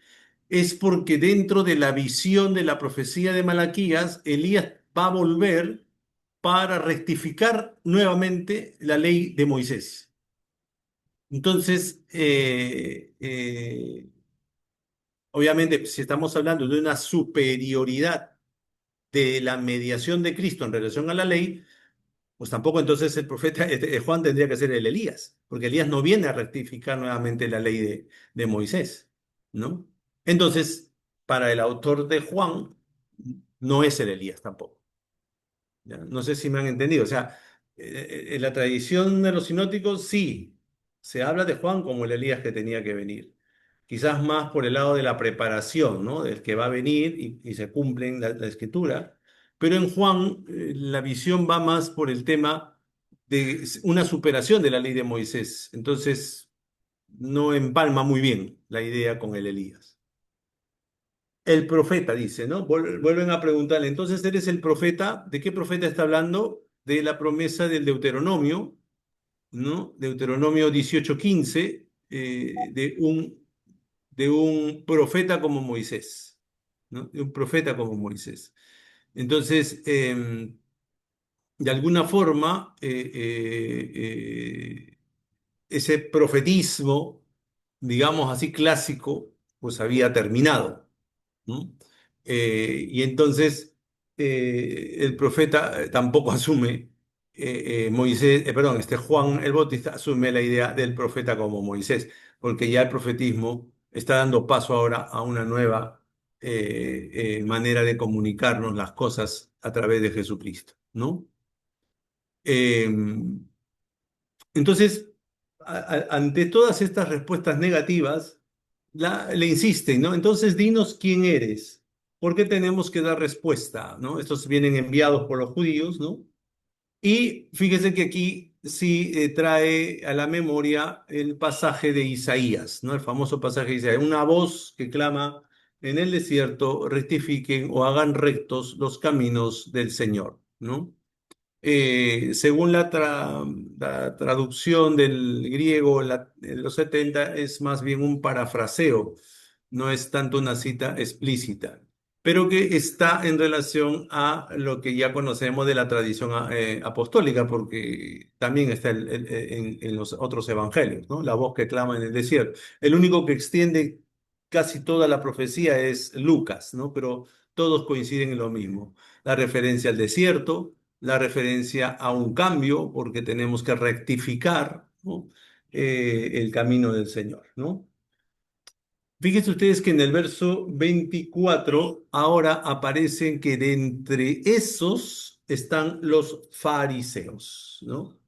es porque dentro de la visión de la profecía de Malaquías, Elías va a volver para rectificar nuevamente la ley de Moisés. Entonces, obviamente, si estamos hablando de una superioridad de la mediación de Cristo en relación a la ley, pues tampoco entonces el profeta Juan tendría que ser el Elías, porque Elías no viene a rectificar nuevamente la ley de Moisés, ¿no? Entonces, para el autor de Juan, no es el Elías tampoco. ¿Ya? No sé si me han entendido. O sea, en la tradición de los sinópticos sí, se habla de Juan como el Elías que tenía que venir. Quizás más por el lado de la preparación, ¿no? Del que va a venir y se cumple en la escritura. Pero en Juan, la visión va más por el tema de una superación de la ley de Moisés. Entonces, no empalma muy bien la idea con el Elías. El profeta dice, ¿no? Vuelven a preguntarle, entonces eres el profeta, ¿de qué profeta está hablando? De la promesa del Deuteronomio, ¿no? Deuteronomio 18:15, de un profeta como Moisés, ¿no? De un profeta como Moisés. Entonces, de alguna forma, ese profetismo, digamos así, clásico, pues había terminado. ¿No? Y entonces el profeta tampoco asume, Moisés, perdón, Juan el Bautista asume la idea del profeta como Moisés, porque ya el profetismo está dando paso ahora a una nueva manera de comunicarnos las cosas a través de Jesucristo, ¿no? Eh, entonces, ante todas estas respuestas negativas, le insisten, ¿no? Entonces, dinos quién eres. ¿Por qué tenemos que dar respuesta? ¿No? Estos vienen enviados por los judíos, ¿no? Y fíjese que aquí sí trae a la memoria el pasaje de Isaías, ¿no? El famoso pasaje de Isaías. Una voz que clama en el desierto, rectifiquen o hagan rectos los caminos del Señor, ¿no? Según la traducción del griego de los 70 es más bien un parafraseo, no es tanto una cita explícita, pero que está en relación a lo que ya conocemos de la tradición apostólica, porque también está en los otros evangelios, ¿no? La voz que clama en el desierto. El único que extiende casi toda la profecía es Lucas, ¿no? Pero todos coinciden en lo mismo. La referencia al desierto, la referencia a un cambio, porque tenemos que rectificar, ¿no? El camino del Señor, ¿no? Fíjense ustedes que en el verso 24 ahora aparecen que de entre esos están los fariseos, ¿no?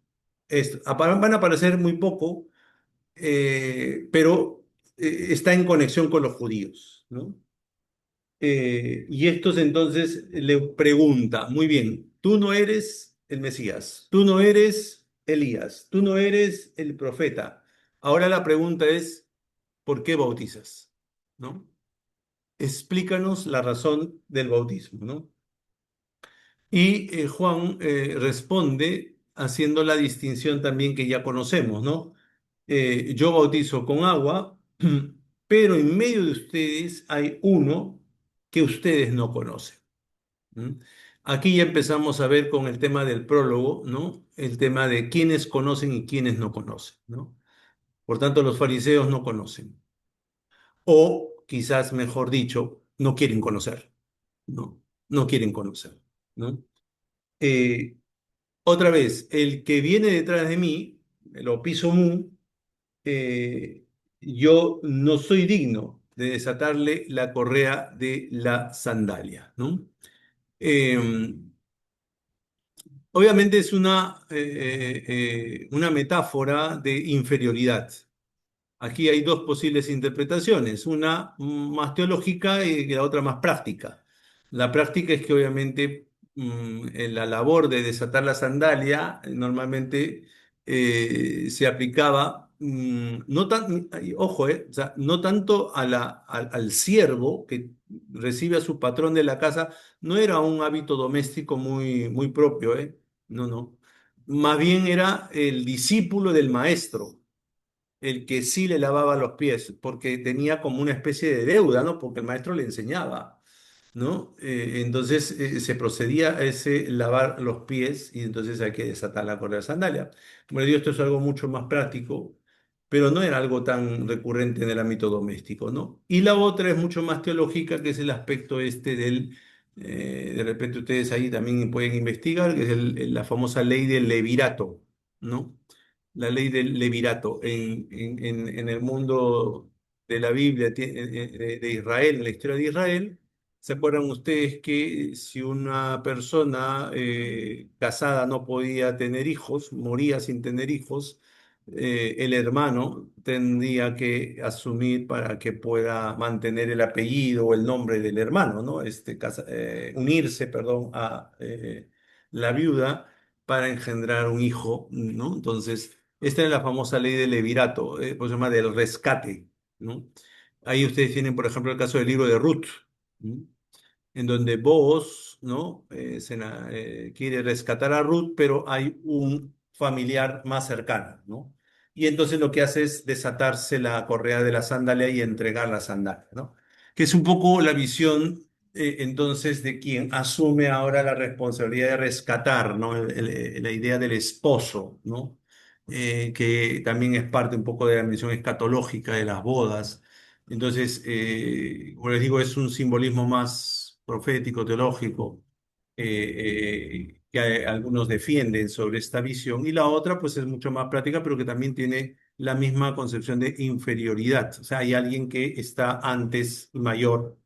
Van a aparecer muy poco, pero está en conexión con los judíos, ¿no? Y estos entonces le pregunta, muy bien, tú no eres el Mesías, tú no eres Elías, tú no eres el profeta. Ahora la pregunta es, ¿por qué bautizas? ¿No? Explícanos la razón del bautismo, ¿no? Y Juan responde haciendo la distinción también que ya conocemos, ¿no? Yo bautizo con agua, pero en medio de ustedes hay uno que ustedes no conocen. ¿Mm? Aquí ya empezamos a ver con el tema del prólogo, ¿no? El tema de quiénes conocen y quiénes no conocen, ¿no? Por tanto, los fariseos no conocen, o quizás mejor dicho, no quieren conocer, ¿no? No quieren conocer, ¿no? Eh, Otra vez, el que viene detrás de mí, el opiso eh, yo no soy digno de desatarle la correa de la sandalia, ¿no? Eh, Obviamente es una metáfora de inferioridad. Aquí hay dos posibles interpretaciones, una más teológica y la otra más práctica. La práctica es que obviamente en la labor de desatar la sandalia normalmente se aplicaba, no tan, ojo, o sea, no tanto al siervo que recibe a su patrón de la casa, no era un hábito doméstico muy, muy propio, no, no. Más bien era el discípulo del maestro el que sí le lavaba los pies, porque tenía como una especie de deuda, ¿no? Porque el maestro le enseñaba, ¿no? Entonces se procedía a ese lavar los pies y entonces hay que desatar la correa de sandalia. Como le digo, esto es algo mucho más práctico pero no era algo tan recurrente en el ámbito doméstico, ¿no? Y la otra es mucho más teológica, que es el aspecto este de repente ustedes ahí también pueden investigar, que es la famosa ley del levirato, ¿no? La ley del levirato. En el mundo de la Biblia, de Israel, en la historia de Israel, ¿se acuerdan ustedes que si una persona casada no podía tener hijos, moría sin tener hijos, el hermano tendría que asumir para que pueda mantener el apellido o el nombre del hermano, ¿no? Unirse, perdón, a la viuda para engendrar un hijo, ¿no? Entonces, esta es la famosa ley del levirato, pues se llama del rescate, ¿no? Ahí ustedes tienen, por ejemplo, el caso del libro de Ruth, ¿no? En donde Boaz, ¿no? Quiere rescatar a Ruth, pero hay un familiar más cercano, ¿no? Y entonces lo que hace es desatarse la correa de la sandalia y entregar la sandalia, ¿no? Que es un poco la visión, entonces, de quien asume ahora la responsabilidad de rescatar, ¿no? La idea del esposo, ¿no? Que también es parte un poco de la misión escatológica de las bodas. Entonces, como les digo, es un simbolismo más profético, teológico, que algunos defienden sobre esta visión. Y la otra, pues, es mucho más práctica, pero que también tiene la misma concepción de inferioridad. O sea, hay alguien que está antes y mayor,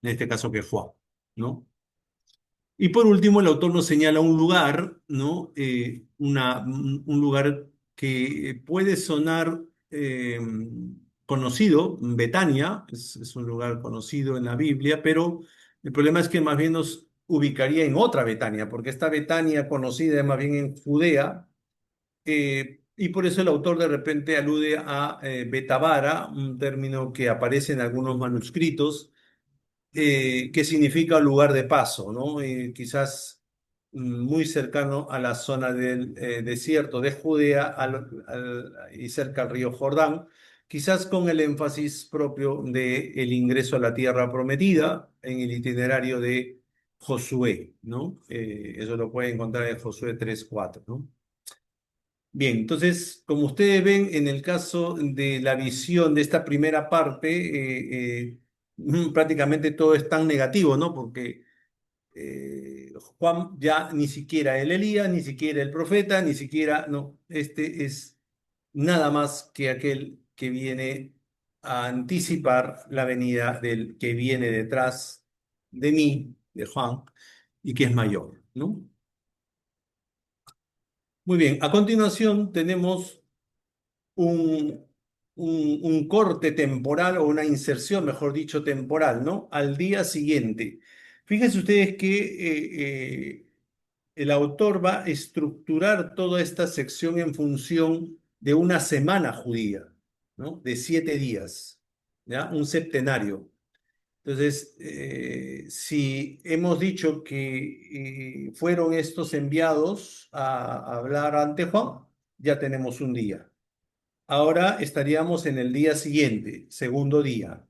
en este caso, que Juan, ¿no? Y por último, el autor nos señala un lugar, ¿no? Un lugar que puede sonar conocido, Betania, es un lugar conocido en la Biblia, pero el problema es que más bien nos ubicaría en otra Betania, porque esta Betania conocida es más bien en Judea, y por eso el autor de repente alude a Betabara, un término que aparece en algunos manuscritos que significa lugar de paso, ¿no? Quizás muy cercano a la zona del desierto de Judea y cerca al río Jordán, quizás con el énfasis propio del ingreso a la tierra prometida en el itinerario de Josué, ¿no? Eso lo pueden encontrar en Josué 3:4, ¿no? Bien, entonces, como ustedes ven, en el caso de la visión de esta primera parte, prácticamente todo es tan negativo, ¿no? Porque Juan ya ni siquiera el Elías, ni siquiera el profeta, ni siquiera, no, este es nada más que aquel que viene a anticipar la venida del que viene detrás de mí, de Juan, y que es mayor, ¿no? Muy bien, a continuación tenemos un, un corte temporal o una inserción, mejor dicho, temporal, ¿no? Al día siguiente. Fíjense ustedes que el autor va a estructurar toda esta sección en función de una semana judía, ¿no? De 7 días, ¿ya? Un septenario. Entonces, si hemos dicho que fueron estos enviados a hablar ante Juan, ya tenemos un día. Ahora estaríamos en el día siguiente, segundo día.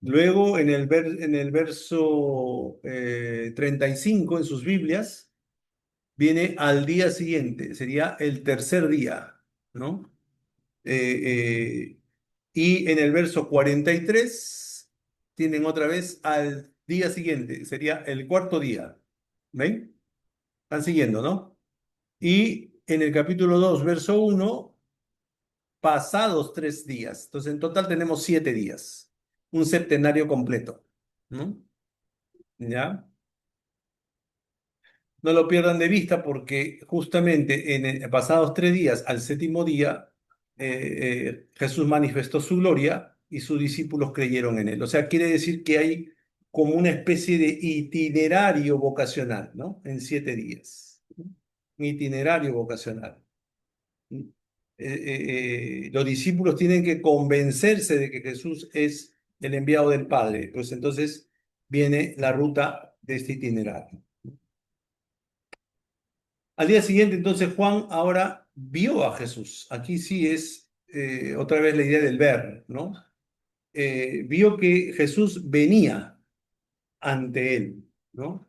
Luego en el verso 35 en sus Biblias viene al día siguiente, sería el tercer día, ¿no? Eh, y en el verso 43 tienen otra vez al día siguiente, sería el cuarto día. ¿Ven? Están siguiendo, ¿no? Y en el capítulo 2 verso 1 pasados 3 días. Entonces, en total tenemos 7 días, un septenario completo, ¿no? ¿Ya? No lo pierdan de vista porque justamente pasados 3 días, al séptimo día, Jesús manifestó su gloria y sus discípulos creyeron en él. O sea, quiere decir que hay como una especie de itinerario vocacional, ¿no? En 7 días. Un itinerario vocacional. Los discípulos tienen que convencerse de que Jesús es el enviado del Padre. Pues entonces viene la ruta de este itinerario. Al día siguiente, entonces Juan ahora vio a Jesús. Aquí sí es otra vez la idea del ver, ¿no? Vio que Jesús venía ante él, ¿no?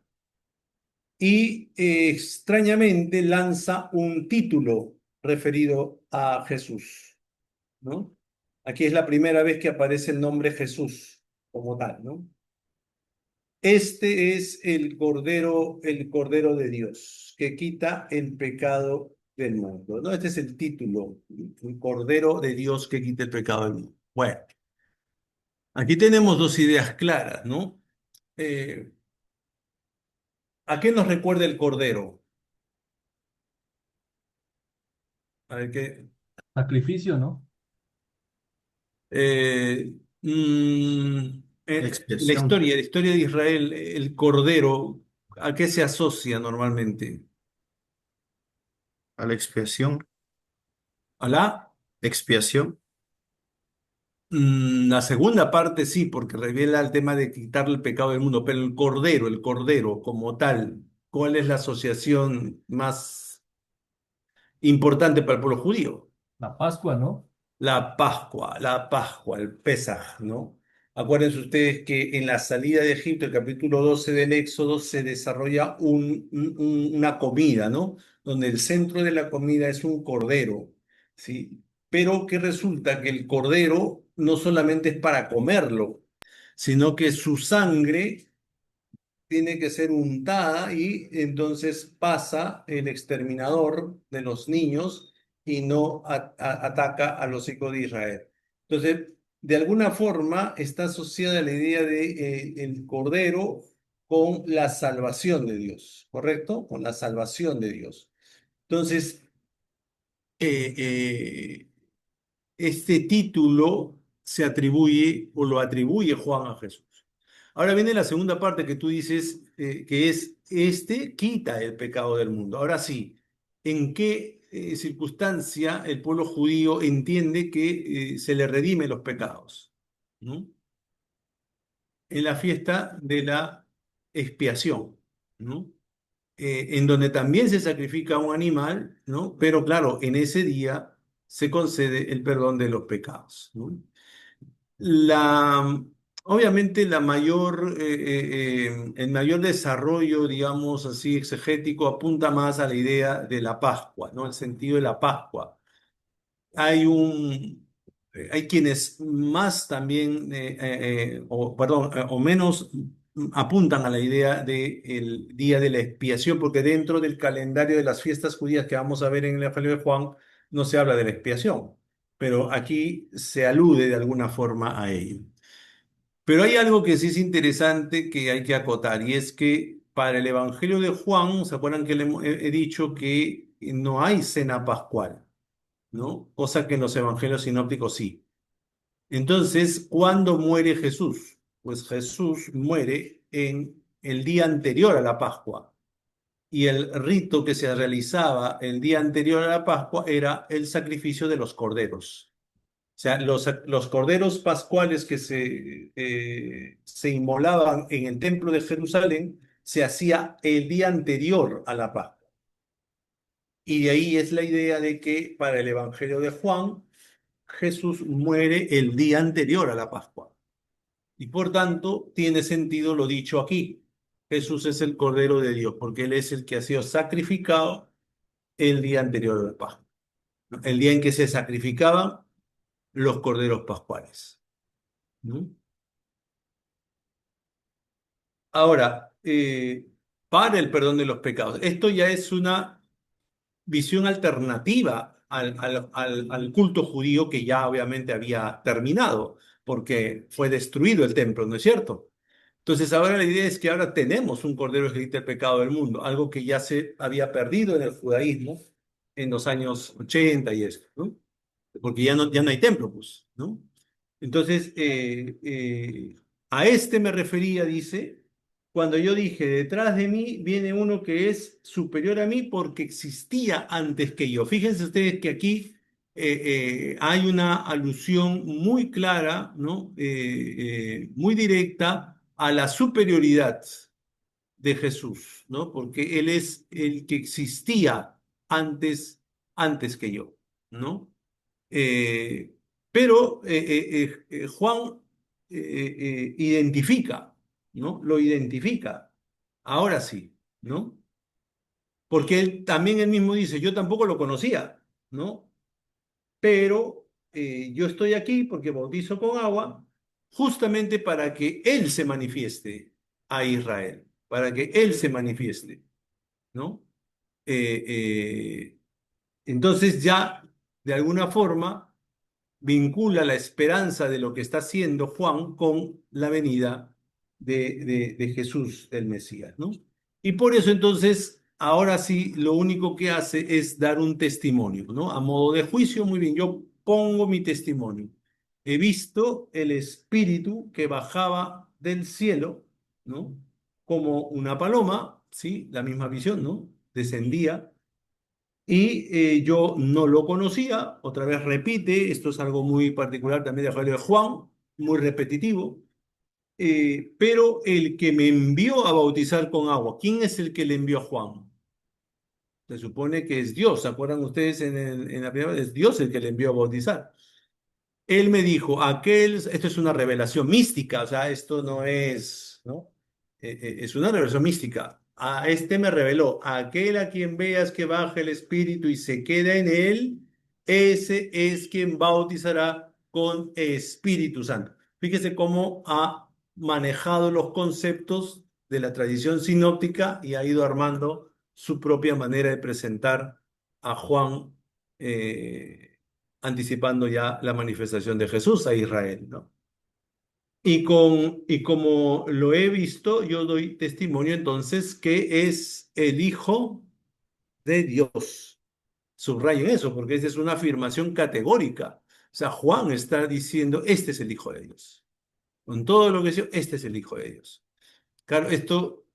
Y extrañamente lanza un título referido a Jesús. ¿no? Aquí es la primera vez que aparece el nombre Jesús como tal, ¿no? Este es el Cordero de Dios, que quita el pecado del mundo, ¿no? Este es el título, el Cordero de Dios que quita el pecado del mundo. Bueno, aquí tenemos dos ideas claras, ¿no? Eh, ¿A qué nos recuerda el Cordero? A ver qué. Sacrificio, ¿no? Eh, Expiación. la historia de Israel, el Cordero, ¿a qué se asocia normalmente? A la expiación. ¿Alá? Expiación. La segunda parte sí, porque revela el tema de quitarle el pecado del mundo, pero el Cordero como tal, ¿cuál es la asociación más importante para el pueblo judío? La Pascua, ¿no? La Pascua, el Pesaj, ¿no? Acuérdense ustedes que en la salida de Egipto, el capítulo 12 del Éxodo, se desarrolla una comida, ¿no? Donde el centro de la comida es un cordero, ¿sí? Pero que resulta que el cordero no solamente es para comerlo, sino que su sangre tiene que ser untada y entonces pasa el exterminador de los niños y no ataca a los hijos de Israel. Entonces, de alguna forma está asociada la idea de el cordero con la salvación de Dios, ¿correcto? Con la salvación de Dios. Entonces, eh, eh, este título se atribuye o lo atribuye Juan a Jesús. Ahora viene la segunda parte que tú dices, que es, este quita el pecado del mundo. Ahora sí, ¿en qué circunstancia el pueblo judío entiende que se le redime los pecados? ¿No? En la fiesta de la expiación, ¿no? En donde también se sacrifica un animal, ¿no? Pero claro, en ese día se concede el perdón de los pecados, ¿no? La, obviamente el mayor desarrollo, digamos así, exegético apunta más a la idea de la Pascua, ¿no? El sentido de la Pascua. Hay hay quienes más también, o perdón, o menos apuntan a la idea del día de la expiación, porque dentro del calendario de las fiestas judías que vamos a ver en el Evangelio de Juan, no se habla de la expiación, pero aquí se alude de alguna forma a ello. Pero hay algo que sí es interesante que hay que acotar, y es que para el Evangelio de Juan, ¿se acuerdan que he dicho que no hay cena pascual? ¿No? Cosa que en los evangelios sinópticos sí. Entonces, ¿cuándo muere Jesús? Pues Jesús muere en el día anterior a la Pascua. Y el rito que se realizaba el día anterior a la Pascua era el sacrificio de los corderos. O sea, los corderos pascuales que se inmolaban en el templo de Jerusalén se hacía el día anterior a la Pascua. Y de ahí es la idea de que para el Evangelio de Juan, Jesús muere el día anterior a la Pascua. Y por tanto, tiene sentido lo dicho aquí. Jesús es el Cordero de Dios, porque Él es el que ha sido sacrificado el día anterior a la Pascua, ¿no? El día en que se sacrificaban los corderos pascuales, ¿no? Ahora, para el perdón de los pecados, esto ya es una visión alternativa al culto judío que ya obviamente había terminado, porque fue destruido el templo, ¿no es cierto? Entonces ahora la idea es que ahora tenemos un cordero que quita el pecado del mundo, algo que ya se había perdido en el judaísmo en los años 80 y esto, ¿no? Porque ya no hay templo, pues, ¿no? Entonces, a este me refería, dice, cuando yo dije, detrás de mí viene uno que es superior a mí porque existía antes que yo. Fíjense ustedes que aquí hay una alusión muy clara, ¿no? Muy directa a la superioridad de Jesús, ¿no? Porque Él es el que existía antes que yo, ¿no? Eh, pero Juan identifica, ¿no? Lo identifica. Ahora sí, ¿no? Porque él también él mismo dice, yo tampoco lo conocía, ¿no? Pero yo estoy aquí porque bautizo con agua, justamente para que Él se manifieste a Israel, para que Él se manifieste, ¿no? Eh, eh, entonces ya, de alguna forma, vincula la esperanza de lo que está haciendo Juan con la venida de Jesús, el Mesías, ¿no? Y por eso entonces, ahora sí, lo único que hace es dar un testimonio, ¿no? A modo de juicio, muy bien, yo pongo mi testimonio. He visto el Espíritu que bajaba del cielo, ¿no? Como una paloma, ¿sí? La misma visión, ¿no? Descendía y yo no lo conocía, otra vez repite, esto es algo muy particular también del Evangelio de Juan, muy repetitivo, pero el que me envió a bautizar con agua, ¿quién es el que le envió a Juan? Se supone que es Dios, ¿se acuerdan ustedes en la primera vez? Es Dios el que le envió a bautizar. Él me dijo, esto es una revelación mística, o sea, esto no es, ¿no? Es una revelación mística. A este me reveló, aquel a quien veas que baja el Espíritu y se queda en él, ese es quien bautizará con Espíritu Santo. Fíjese cómo ha manejado los conceptos de la tradición sinóptica y ha ido armando su propia manera de presentar a Juan. Anticipando ya la manifestación de Jesús a Israel, ¿no? Y como lo he visto, yo doy testimonio entonces que es el Hijo de Dios. Subrayen eso, porque esa es una afirmación categórica. O sea, Juan está diciendo, este es el Hijo de Dios. Con todo lo que dice, este es el Hijo de Dios. Claro, esto,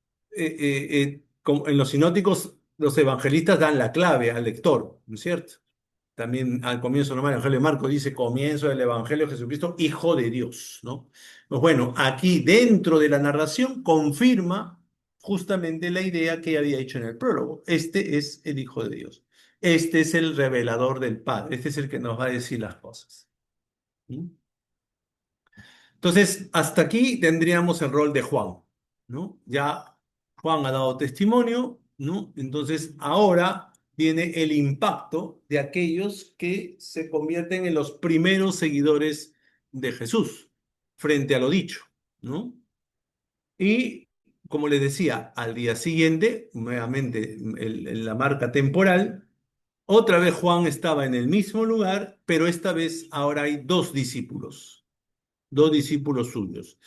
como en los sinóticos, los evangelistas dan la clave al lector, ¿no es cierto? También al comienzo nomás el Evangelio de Marcos dice comienzo del Evangelio de Jesucristo, Hijo de Dios, ¿no? Pues bueno, aquí dentro de la narración confirma justamente la idea que había hecho en el prólogo. Este es el Hijo de Dios. Este es el revelador del Padre. Este es el que nos va a decir las cosas. ¿Mm? Entonces, hasta aquí tendríamos el rol de Juan, ¿no? Ya Juan ha dado testimonio, ¿no? Entonces, ahora viene el impacto de aquellos que se convierten en los primeros seguidores de Jesús frente a lo dicho, ¿no? Y, como les decía, al día siguiente, nuevamente en la marca temporal, otra vez Juan estaba en el mismo lugar, pero esta vez ahora hay dos discípulos suyos.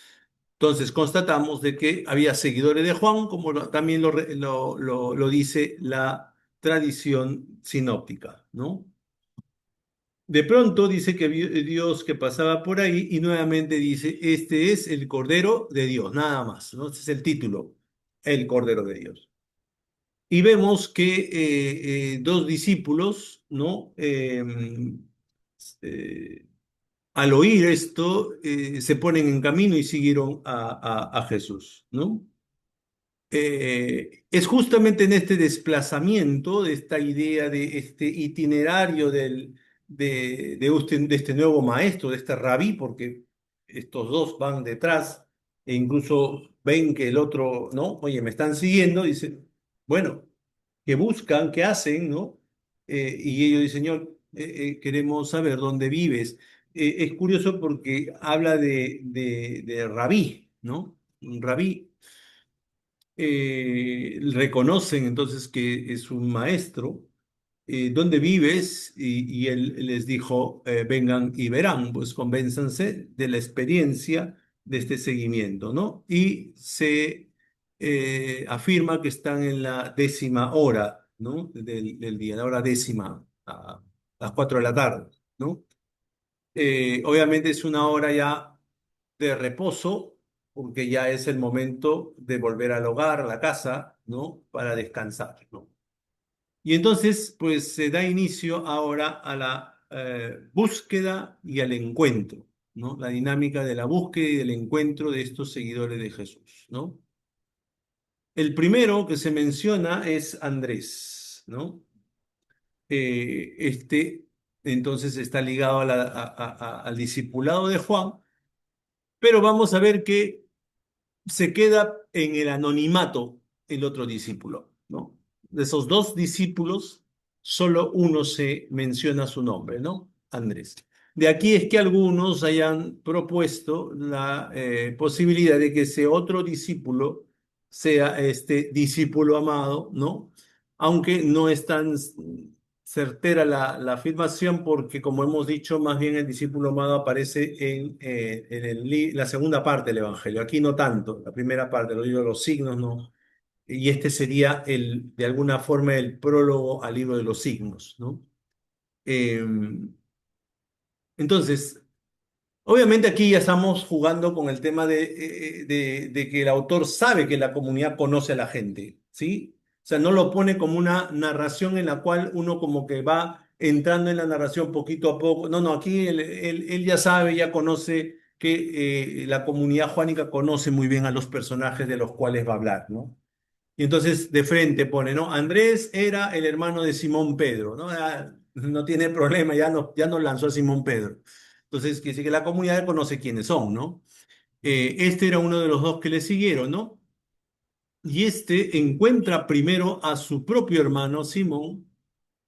Entonces constatamos de que había seguidores de Juan, como también lo dice la tradición sinóptica, ¿no? De pronto dice que vio Dios que pasaba por ahí y nuevamente dice, este es el Cordero de Dios, nada más, ¿no? Ese es el título, el Cordero de Dios. Y vemos que dos discípulos, ¿no? Eh, Al oír esto, se ponen en camino y siguieron a Jesús, ¿no? Es justamente en este desplazamiento, de esta idea de este itinerario de este nuevo maestro, de este rabí, porque estos dos van detrás e incluso ven que el otro, ¿no? Oye, me están siguiendo, dice, bueno, que buscan, que hacen, ¿no? Y ellos dicen, Señor, queremos saber dónde vives. Es curioso porque habla de rabí, ¿no? Un rabí. Reconocen entonces que es un maestro. ¿Dónde vives? Y él les dijo, vengan y verán, pues convénzanse de la experiencia de este seguimiento, ¿no? Y se afirma que están en la 10ª hora, ¿no? Del día, la hora 10ª, a las 4 de la tarde, ¿no? Obviamente es una hora ya de reposo, porque ya es el momento de volver al hogar, a la casa, ¿no? Para descansar, ¿no? Y entonces, pues se da inicio ahora a la búsqueda y al encuentro, ¿no? La dinámica de la búsqueda y del encuentro de estos seguidores de Jesús, ¿no? El primero que se menciona es Andrés, ¿no? Este, entonces está ligado al discipulado de Juan, pero vamos a ver que se queda en el anonimato el otro discípulo, ¿no? De esos dos discípulos, solo uno se menciona su nombre, ¿no? Andrés. De aquí es que algunos hayan propuesto la posibilidad de que ese otro discípulo sea este discípulo amado, ¿no? Aunque no es tan certera la afirmación porque, como hemos dicho, más bien el discípulo amado aparece en la segunda parte del Evangelio. Aquí no tanto, la primera parte, lo digo, los signos, ¿no? Y este sería de alguna forma el prólogo al libro de los signos, ¿no? Entonces, obviamente aquí ya estamos jugando con el tema de que el autor sabe que la comunidad conoce a la gente, ¿sí? O sea, no lo pone como una narración en la cual uno como que va entrando en la narración poquito a poco. No, no, aquí él ya sabe, ya conoce que la comunidad juánica conoce muy bien a los personajes de los cuales va a hablar, ¿no? Y entonces de frente pone, ¿no? Andrés era el hermano de Simón Pedro, ¿no? No tiene problema, ya no lanzó a Simón Pedro. Entonces, quiere decir que la comunidad conoce quiénes son, ¿no? Este era uno de los dos que le siguieron, ¿no? Y este encuentra primero a su propio hermano Simón.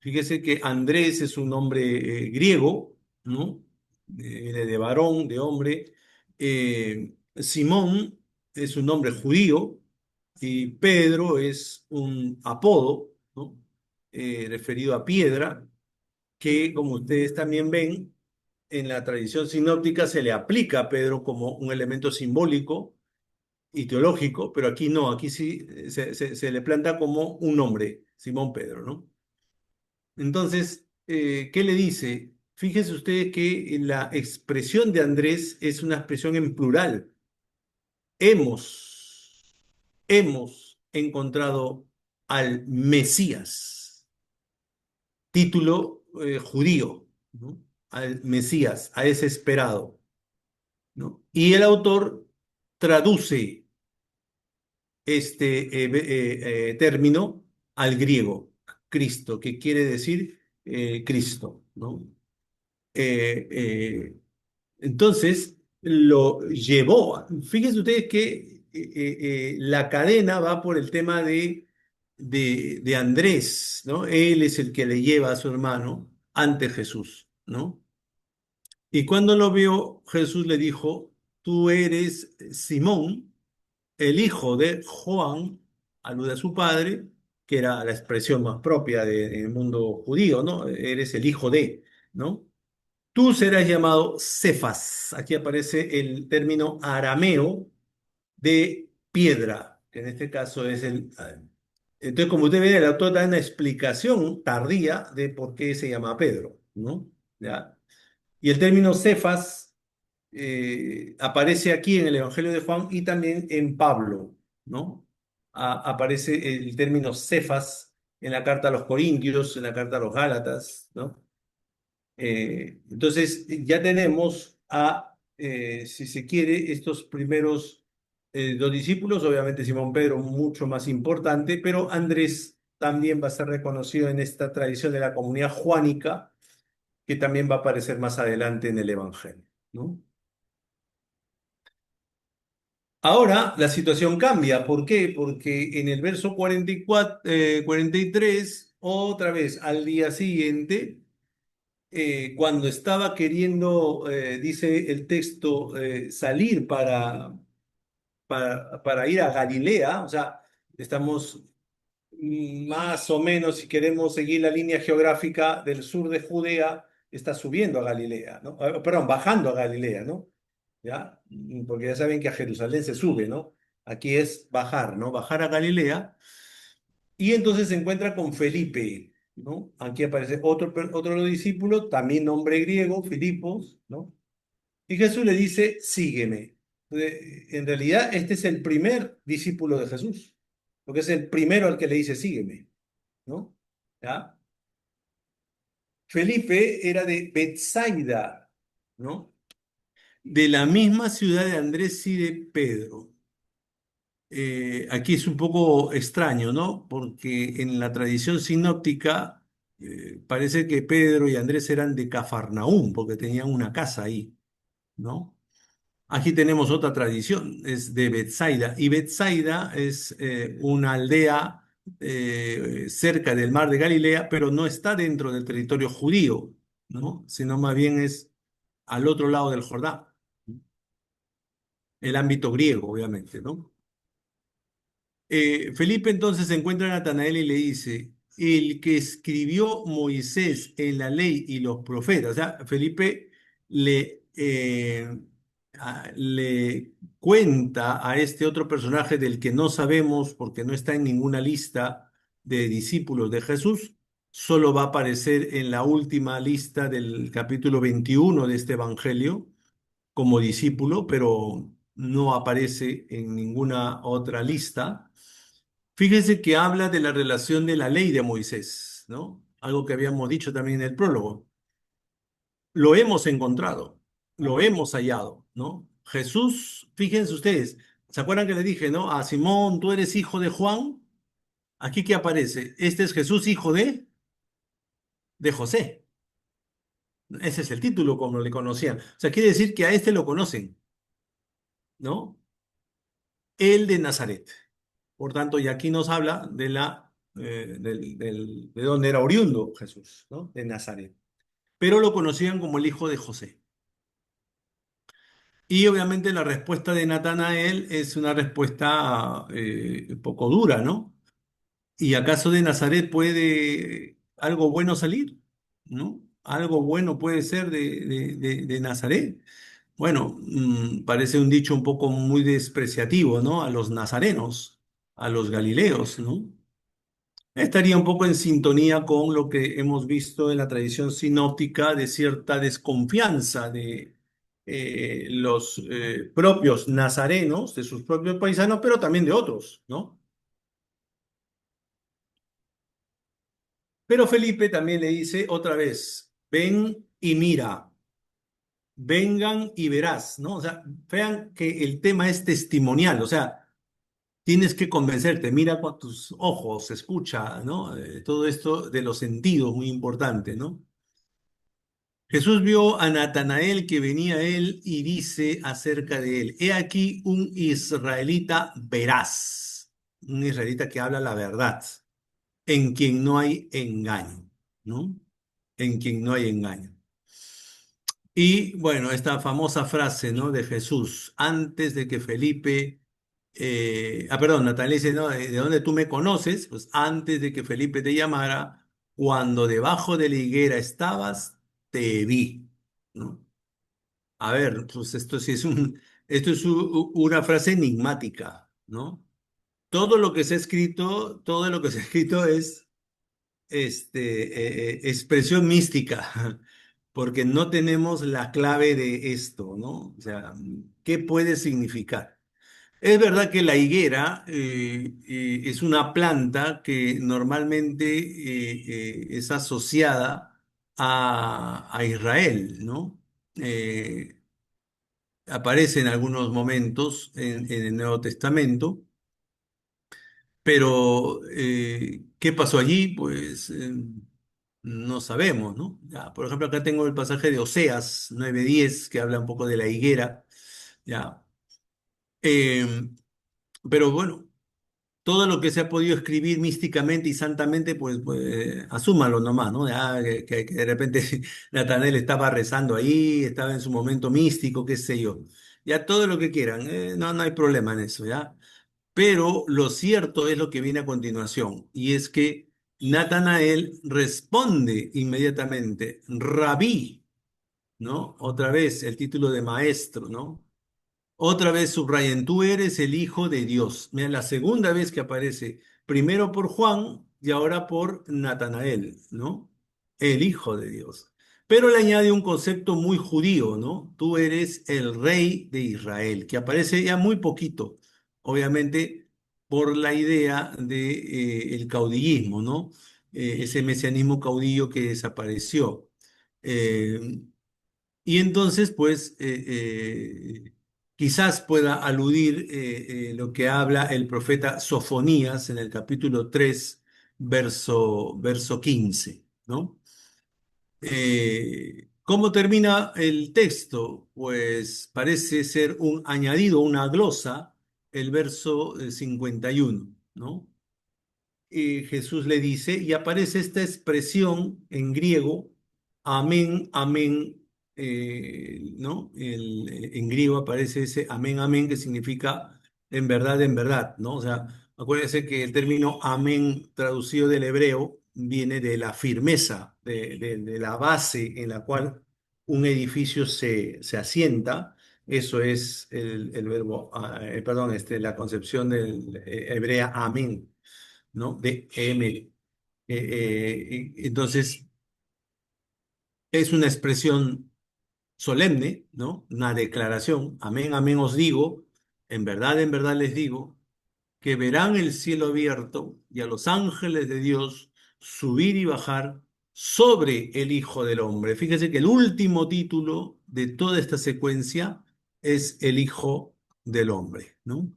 Fíjese que Andrés es un nombre griego, ¿no? De varón, de hombre. Simón es un nombre judío y Pedro es un apodo, ¿no? Referido a piedra, que como ustedes también ven, en la tradición sinóptica se le aplica a Pedro como un elemento simbólico y teológico, pero aquí no, aquí sí se le planta como un nombre, Simón Pedro, ¿no? Entonces, ¿qué le dice? Fíjense ustedes que la expresión de Andrés es una expresión en plural. Hemos encontrado al Mesías, título judío, ¿no? Al Mesías, a ese esperado, ¿no? Y el autor traduce este término al griego, Cristo, que quiere decir Cristo, ¿no? Eh, eh, entonces lo llevó. Fíjense ustedes que la cadena va por el tema de Andrés, ¿no? Él es el que le lleva a su hermano ante Jesús, ¿no? Y cuando lo vio, Jesús le dijo, tú eres Simón, el hijo de Juan, alude a su padre, que era la expresión más propia del mundo judío, ¿no? Eres el hijo de, ¿no? Tú serás llamado Cefas. Aquí aparece el término arameo de piedra, que en este caso es el... Entonces, como usted ve, el autor da una explicación tardía de por qué se llama Pedro, ¿no? ¿Ya? Y el término Cefas aparece aquí en el Evangelio de Juan y también en Pablo, ¿no? Aparece el término Cefas en la carta a los Corintios, en la carta a los Gálatas, ¿no? Entonces, ya tenemos si se quiere, estos primeros dos discípulos, obviamente Simón Pedro mucho más importante, pero Andrés también va a ser reconocido en esta tradición de la comunidad juánica, que también va a aparecer más adelante en el Evangelio, ¿no? Ahora la situación cambia. ¿Por qué? Porque en el verso 44, 43, otra vez al día siguiente, cuando estaba queriendo, dice el texto, salir para ir a Galilea, o sea, estamos más o menos, si queremos seguir la línea geográfica del sur de Judea, está subiendo a Galilea, ¿no? Perdón, bajando a Galilea, ¿no? ¿Ya? Porque ya saben que a Jerusalén se sube, ¿no? Aquí es bajar, ¿no? Bajar a Galilea. Y entonces se encuentra con Felipe, ¿no? Aquí aparece otro discípulo, también nombre griego, Filipos, ¿no? Y Jesús le dice, sígueme. En realidad, este es el primer discípulo de Jesús, porque es el primero al que le dice, sígueme, ¿no? ¿Ya? Felipe era de Betsaida, ¿no? De la misma ciudad de Andrés y de Pedro. Aquí es un poco extraño, ¿no? Porque en la tradición sinóptica parece que Pedro y Andrés eran de Cafarnaúm, porque tenían una casa ahí, ¿no? Aquí tenemos otra tradición, es de Betsaida, y Betsaida es una aldea cerca del mar de Galilea, pero no está dentro del territorio judío, ¿no? Sino más bien es al otro lado del Jordán, el ámbito griego, obviamente, ¿no? Felipe entonces encuentra a Natanael y le dice, el que escribió Moisés en la ley y los profetas, o sea, Felipe le cuenta a este otro personaje del que no sabemos porque no está en ninguna lista de discípulos de Jesús, solo va a aparecer en la última lista del capítulo 21 de este evangelio como discípulo, pero no aparece en ninguna otra lista. Fíjense que habla de la relación de la ley de Moisés, ¿no? Algo que habíamos dicho también en el prólogo. Lo hemos encontrado, lo hemos hallado, ¿no? Jesús, fíjense ustedes, ¿se acuerdan que le dije, ¿no? A Simón, tú eres hijo de Juan. Aquí que aparece, este es Jesús, hijo de José. Ese es el título como le conocían. O sea, quiere decir que a este lo conocen, ¿no? El de Nazaret. Por tanto, y aquí nos habla de de dónde era oriundo Jesús, ¿no? De Nazaret. Pero lo conocían como el hijo de José. Y obviamente la respuesta de Natanael es una respuesta un poco dura, ¿no? ¿Y acaso de Nazaret puede algo bueno salir? ¿No? Algo bueno puede ser de Nazaret. Bueno, parece un dicho un poco muy despreciativo, ¿no? A los nazarenos, a los galileos, ¿no? Estaría un poco en sintonía con lo que hemos visto en la tradición sinóptica de cierta desconfianza de los propios nazarenos, de sus propios paisanos, pero también de otros, ¿no? Pero Felipe también le dice otra vez, ven y mira, vengan y verás, ¿no? O sea, vean que el tema es testimonial, o sea, tienes que convencerte, mira con tus ojos, escucha, ¿no? Todo esto de los sentidos, muy importante, ¿no? Jesús vio a Natanael que venía a él y dice acerca de él, he aquí un israelita veraz, un israelita que habla la verdad, en quien no hay engaño, ¿no? En quien no hay engaño. Y bueno, esta famosa frase, ¿no? De Jesús, antes de que Felipe, perdón, Natanael dice, ¿no? De dónde tú me conoces? Pues antes de que Felipe te llamara, cuando debajo de la higuera estabas, te vi, ¿no? A ver, pues esto sí es esto es una frase enigmática, ¿no? Todo lo que se ha escrito, todo lo que se ha escrito es expresión mística, porque no tenemos la clave de esto, ¿no? O sea, ¿qué puede significar? Es verdad que la higuera es una planta que normalmente es asociada a Israel, ¿no? Eh, Aparece en algunos momentos en el Nuevo Testamento, pero ¿qué pasó allí? Pues no sabemos, ¿no? Ya, por ejemplo, acá tengo el pasaje de Oseas 9:10 que habla un poco de la higuera, ya. Eh, pero bueno, todo lo que se ha podido escribir místicamente y santamente, pues asúmalo nomás, ¿no? Ya, que de repente Natanael estaba rezando ahí, estaba en su momento místico, qué sé yo. Ya todo lo que quieran, no, no hay problema en eso, ¿ya? Pero lo cierto es lo que viene a continuación, y es que Natanael responde inmediatamente, Rabí, ¿no? Otra vez el título de maestro, ¿no? Otra vez subrayen, tú eres el Hijo de Dios. Mira, la segunda vez que aparece, primero por Juan y ahora por Natanael, ¿no? El Hijo de Dios. Pero le añade un concepto muy judío, ¿no? Tú eres el Rey de Israel, que aparece ya muy poquito, obviamente por la idea de, el caudillismo, ¿no? Ese mesianismo caudillo que desapareció. Eh, y entonces, pues, quizás pueda aludir lo que habla el profeta Sofonías en el capítulo 3 verso 15, ¿no? ¿Cómo termina el texto? Pues parece ser un añadido, una glosa, el verso 51, ¿no? Jesús le dice, y aparece esta expresión en griego, amén, amén. ¿no? En griego aparece ese amén, amén, que significa en verdad, ¿no? O sea, acuérdense que el término amén traducido del hebreo viene de la firmeza, de la base en la cual un edificio se asienta. Eso es el verbo, perdón, la concepción del hebrea amén, ¿no? De M. Entonces, es una expresión solemne, ¿no? Una declaración. Amén, amén os digo, en verdad les digo, que verán el cielo abierto y a los ángeles de Dios subir y bajar sobre el Hijo del Hombre. Fíjese que el último título de toda esta secuencia es el Hijo del Hombre, ¿no?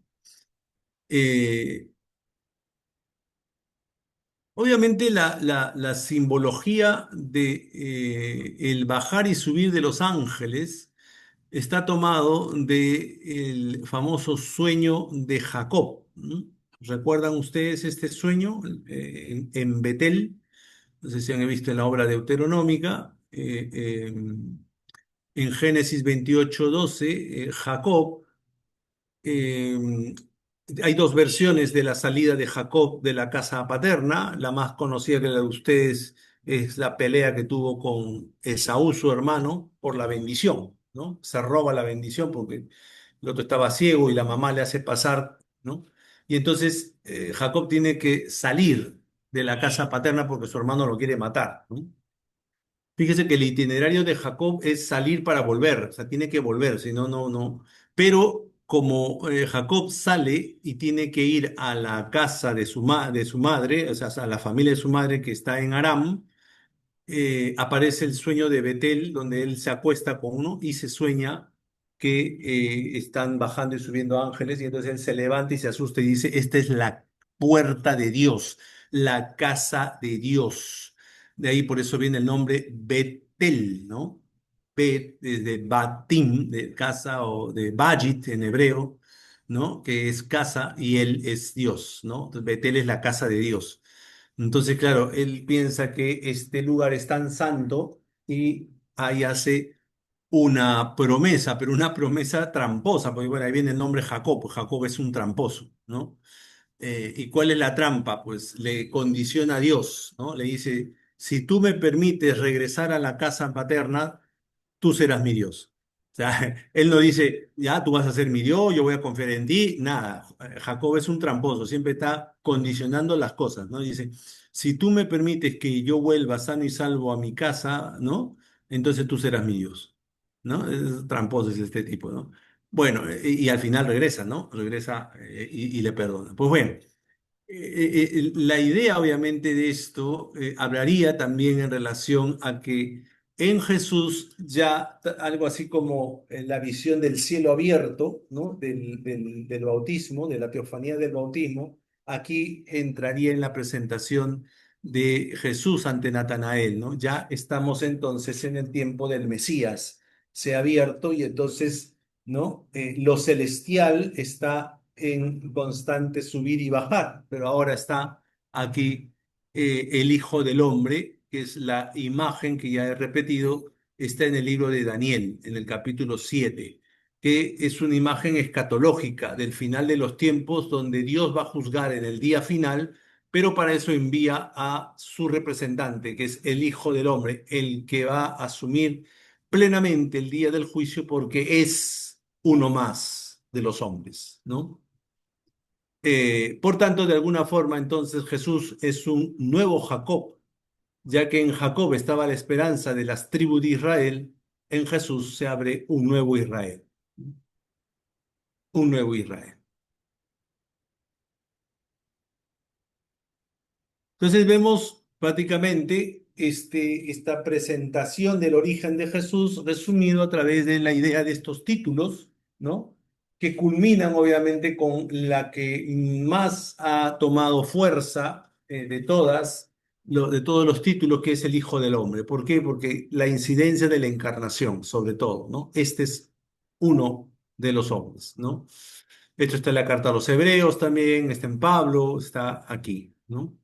Eh, Obviamente la simbología de el bajar y subir de los ángeles está tomado del famoso sueño de Jacob. ¿No? ¿Recuerdan ustedes este sueño en Betel? No sé si han visto en la obra deuteronómica. En Génesis 28:12, Jacob eh, hay dos versiones de la salida de Jacob de la casa paterna. La más conocida que la de ustedes es la pelea que tuvo con Esaú, su hermano, por la bendición, ¿no? Se roba la bendición porque el otro estaba ciego y la mamá le hace pasar, ¿no? Y entonces Jacob tiene que salir de la casa paterna porque su hermano lo quiere matar, ¿no? Fíjese que el itinerario de Jacob es salir para volver, o sea, tiene que volver, si no, no, no. Pero como Jacob sale y tiene que ir a la casa de su madre, o sea, a la familia de su madre que está en Aram, aparece el sueño de Betel, donde él se acuesta con uno y se sueña que están bajando y subiendo ángeles, y entonces él se levanta y se asusta y dice, esta es la puerta de Dios, la casa de Dios. De ahí por eso viene el nombre Betel, ¿no? Bet desde Batim, de casa, o de Bajit en hebreo, ¿no? Que es casa y él es Dios, ¿no? Entonces, Betel es la casa de Dios. Entonces, claro, él piensa que este lugar es tan santo y ahí hace una promesa, pero una promesa tramposa, porque bueno, ahí viene el nombre Jacob, pues Jacob es un tramposo, ¿no? ¿Y cuál es la trampa? Pues le condiciona a Dios, ¿no? Le dice, si tú me permites regresar a la casa paterna, tú serás mi Dios. O sea, él no dice, ya, tú vas a ser mi Dios, yo voy a confiar en ti, nada. Jacob es un tramposo, siempre está condicionando las cosas, ¿no? Dice, si tú me permites que yo vuelva sano y salvo a mi casa, ¿no? Entonces tú serás mi Dios, ¿no? Es tramposo es este tipo, ¿no? Bueno, y al final regresa, ¿no? Regresa y le perdona. Pues bueno. La idea, obviamente, de esto hablaría también en relación a que en Jesús ya algo así como la visión del cielo abierto, ¿no? Del bautismo, de la teofanía del bautismo, aquí entraría en la presentación de Jesús ante Natanael, ¿no? Ya estamos entonces en el tiempo del Mesías, se ha abierto y entonces, ¿no? Lo celestial está en constante subir y bajar, pero ahora está aquí el Hijo del Hombre, que es la imagen que ya he repetido, está en el libro de Daniel, en el capítulo 7, que es una imagen escatológica del final de los tiempos, donde Dios va a juzgar en el día final, pero para eso envía a su representante, que es el Hijo del Hombre, el que va a asumir plenamente el día del juicio porque es uno más de los hombres, ¿no? Por tanto, de alguna forma, entonces Jesús es un nuevo Jacob, ya que en Jacob estaba la esperanza de las tribus de Israel, en Jesús se abre un nuevo Israel, un nuevo Israel. Entonces vemos prácticamente esta presentación del origen de Jesús resumido a través de la idea de estos títulos, ¿no? Que culminan obviamente con la que más ha tomado fuerza de todas, de todos los títulos, que es el Hijo del Hombre. ¿Por qué? Porque la incidencia de la encarnación, sobre todo, ¿no? Este es uno de los hombres, ¿no? Esto está en la carta a los Hebreos también, está en Pablo, está aquí, ¿no?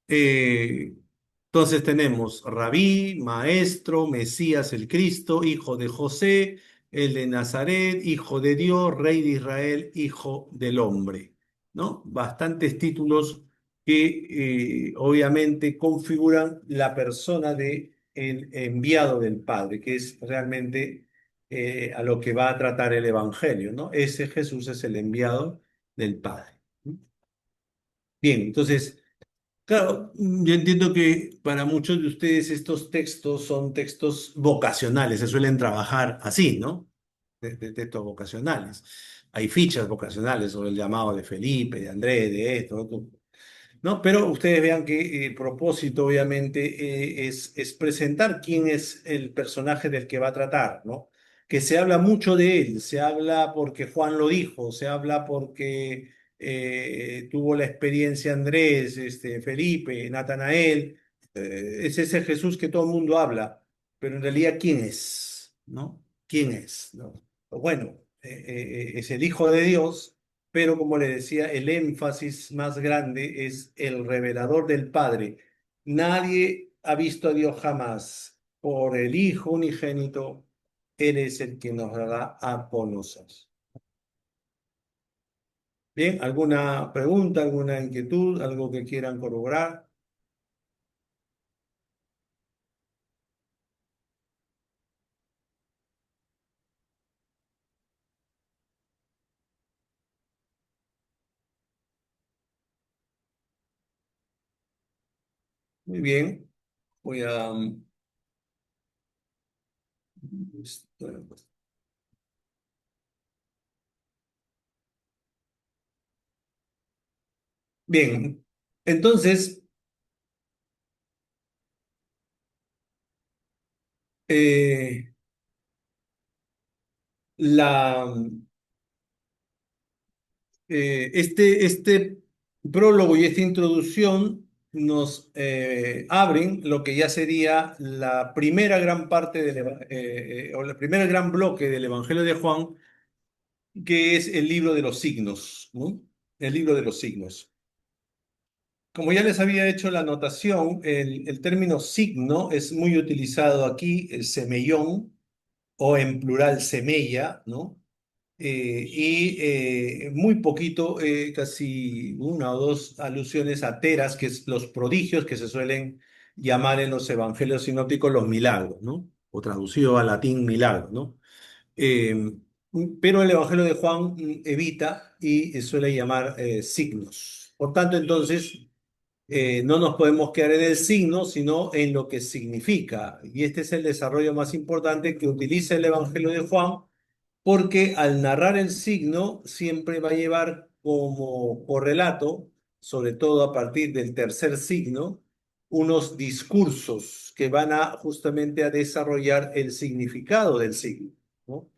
Eh, Entonces tenemos Rabí, Maestro, Mesías el Cristo, Hijo de José, el de Nazaret, Hijo de Dios, Rey de Israel, Hijo del Hombre, ¿no? Bastantes títulos que obviamente configuran la persona de el enviado del Padre, que es realmente a lo que va a tratar el Evangelio, ¿no? Ese Jesús es el enviado del Padre. Bien, entonces... Claro, yo entiendo que para muchos de ustedes estos textos son textos vocacionales, se suelen trabajar así, ¿no? De textos vocacionales. Hay fichas vocacionales sobre el llamado de Felipe, de Andrés, de esto, otro. ¿No? Pero ustedes vean que el propósito, obviamente, es presentar quién es el personaje del que va a tratar, ¿no? Que se habla mucho de él, se habla porque Juan lo dijo, se habla porque tuvo la experiencia Andrés, Felipe, Natanael, es ese Jesús que todo el mundo habla, pero en realidad, ¿quién es? ¿No? ¿Quién es? ¿No? Bueno, es el Hijo de Dios, pero como le decía, el énfasis más grande es el revelador del Padre. Nadie ha visto a Dios jamás. Por el Hijo unigénito, Él es el que nos dará a conocer. Bien, ¿alguna pregunta, alguna inquietud, algo que quieran corroborar? Muy bien, voy a... Bien, entonces, eh, la... este prólogo y esta introducción nos abren lo que ya sería la primera gran parte o el primer gran bloque del Evangelio de Juan, que es el libro de los signos, ¿no? El libro de los signos. Como ya les había hecho la anotación, el término signo es muy utilizado aquí, el semellón, o en plural semella, ¿no? Muy poquito, casi una o dos alusiones a teras, que es los prodigios que se suelen llamar en los evangelios sinópticos los milagros, ¿no? O traducido al latín milagro, ¿no? Eh, pero el evangelio de Juan evita y suele llamar signos. Por tanto, entonces, no nos podemos quedar en el signo, sino en lo que significa. Y este es el desarrollo más importante que utiliza el evangelio de Juan, porque al narrar el signo siempre va a llevar como correlato, sobre todo a partir del tercer signo, unos discursos que van a justamente a desarrollar el significado del signo, ¿no?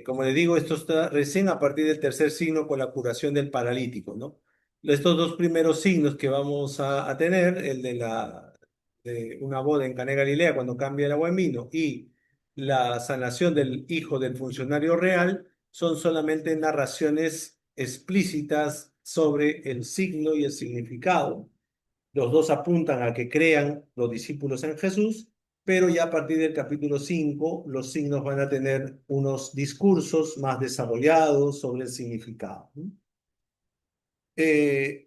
Como le digo, esto está recién a partir del tercer signo con la curación del paralítico, ¿no? Estos dos primeros signos que vamos a tener, el de una boda en Caná de Galilea cuando cambia el agua en vino y la sanación del hijo del funcionario real, son solamente narraciones explícitas sobre el signo y el significado. Los dos apuntan a que crean los discípulos en Jesús, pero ya a partir del capítulo 5 los signos van a tener unos discursos más desarrollados sobre el significado.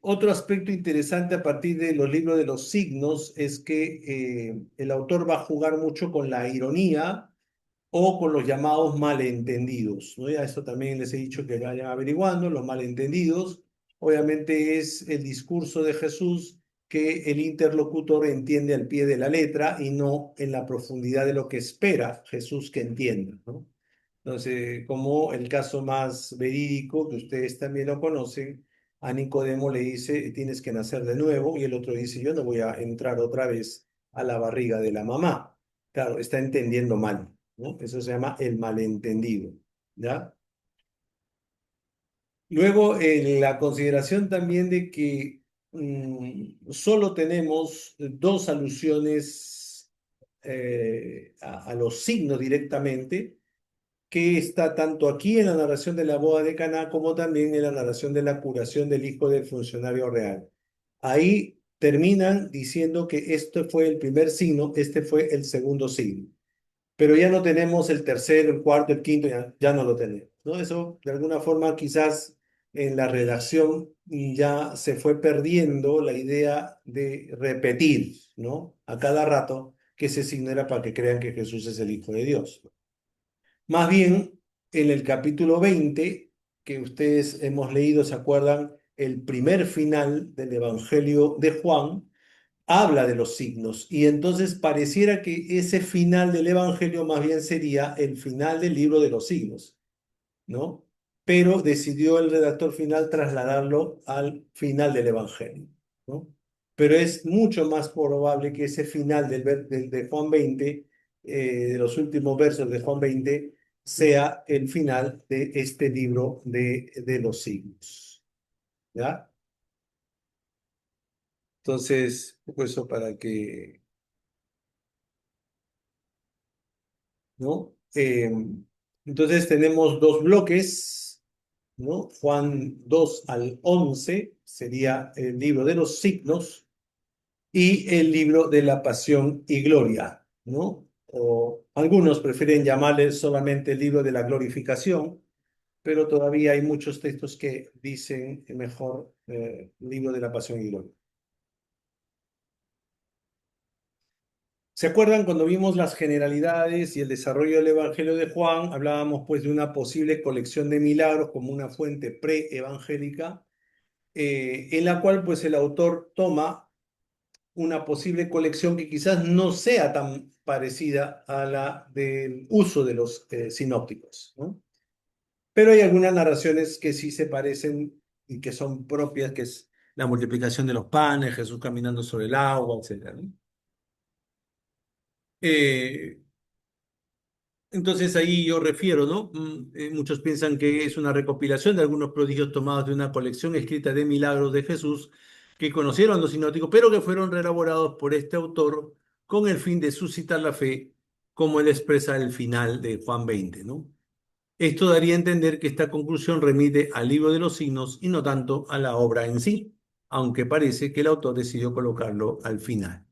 Otro aspecto interesante a partir de los libros de los signos es que el autor va a jugar mucho con la ironía o con los llamados malentendidos, ¿no? Ya eso también les he dicho que vayan averiguando, los malentendidos. Obviamente es el discurso de Jesús que el interlocutor entiende al pie de la letra y no en la profundidad de lo que espera Jesús que entienda, ¿no? Entonces, como el caso más verídico, que ustedes también lo conocen, a Nicodemo le dice, tienes que nacer de nuevo, y el otro dice, yo no voy a entrar otra vez a la barriga de la mamá. Claro, está entendiendo mal, ¿no? Eso se llama el malentendido, ¿ya? Luego, la consideración también de que solo tenemos dos alusiones a los signos directamente, que está tanto aquí en la narración de la boda de Caná como también en la narración de la curación del hijo del funcionario real. Ahí terminan diciendo que este fue el primer signo, este fue el segundo signo. Pero ya no tenemos el tercero, el cuarto, el quinto, ya no lo tenemos, ¿no? Eso, de alguna forma, quizás en la redacción ya se fue perdiendo la idea de repetir, ¿no? A cada rato que ese signo era para que crean que Jesús es el Hijo de Dios. Más bien, en el capítulo 20, que ustedes hemos leído, ¿se acuerdan? El primer final del Evangelio de Juan habla de los signos y entonces pareciera que ese final del Evangelio más bien sería el final del libro de los signos, ¿no? Pero decidió el redactor final trasladarlo al final del Evangelio, ¿no? Pero es mucho más probable que ese final de Juan 20, de los últimos versos de Juan 20, sea el final de este libro de los signos, ¿ya? Entonces, pues eso para que, ¿no? Entonces tenemos dos bloques, ¿no? Juan 2 al 11 sería el libro de los signos y el libro de la pasión y gloria, ¿no? O algunos prefieren llamarle solamente el libro de la glorificación, pero todavía hay muchos textos que dicen mejor libro de la pasión y gloria. ¿Se acuerdan cuando vimos las generalidades y el desarrollo del Evangelio de Juan? Hablábamos pues de una posible colección de milagros como una fuente pre-evangélica, en la cual pues el autor toma una posible colección que quizás no sea tan parecida a la del uso de los sinópticos, ¿no? Pero hay algunas narraciones que sí se parecen y que son propias, que es la multiplicación de los panes, Jesús caminando sobre el agua, etc., ¿no? Eh, Entonces ahí yo refiero, ¿no? Muchos piensan que es una recopilación de algunos prodigios tomados de una colección escrita de milagros de Jesús que conocieron los sinópticos, pero que fueron reelaborados por este autor con el fin de suscitar la fe, como él expresa el final de Juan 20, ¿no? Esto daría a entender que esta conclusión remite al libro de los signos y no tanto a la obra en sí, aunque parece que el autor decidió colocarlo al final.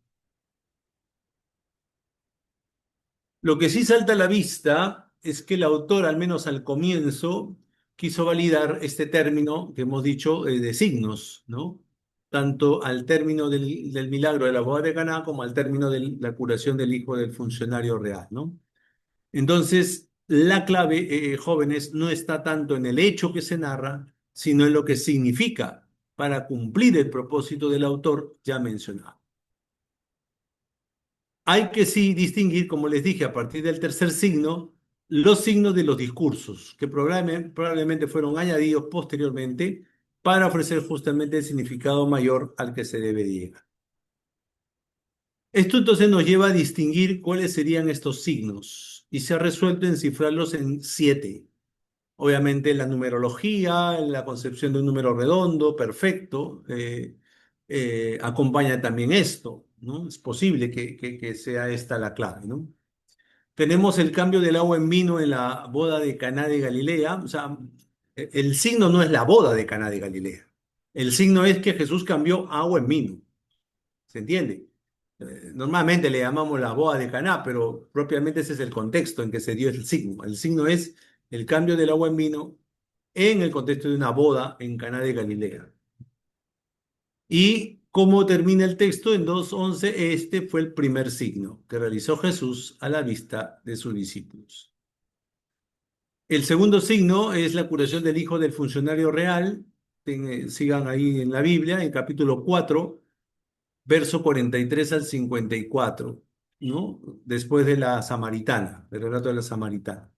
Lo que sí salta a la vista es que el autor, al menos al comienzo, quiso validar este término que hemos dicho de signos, ¿no? Tanto al término del milagro de la boda de Caná como al término de la curación del hijo del funcionario real, ¿no? Entonces, la clave, jóvenes, no está tanto en el hecho que se narra, sino en lo que significa para cumplir el propósito del autor ya mencionado. Hay que sí distinguir, como les dije, a partir del tercer signo, los signos de los discursos, que probablemente fueron añadidos posteriormente para ofrecer justamente el significado mayor al que se debe llegar. Esto entonces nos lleva a distinguir cuáles serían estos signos y se ha resuelto en cifrarlos en 7. Obviamente la numerología, la concepción de un número redondo, perfecto, acompaña también esto, ¿no? Es posible que sea esta la clave, ¿no? Tenemos el cambio del agua en vino en la boda de Caná de Galilea. O sea, el signo no es la boda de Caná de Galilea. El signo es que Jesús cambió agua en vino. ¿Se entiende? Normalmente le llamamos la boda de Caná, pero propiamente ese es el contexto en que se dio el signo. El signo es el cambio del agua en vino en el contexto de una boda en Caná de Galilea. Y cómo termina el texto en 2:11, este fue el primer signo que realizó Jesús a la vista de sus discípulos. El segundo signo es la curación del hijo del funcionario real. Sigan ahí en la Biblia, en capítulo 4, verso 43 al 54, ¿no? Después de la samaritana, del relato de la samaritana.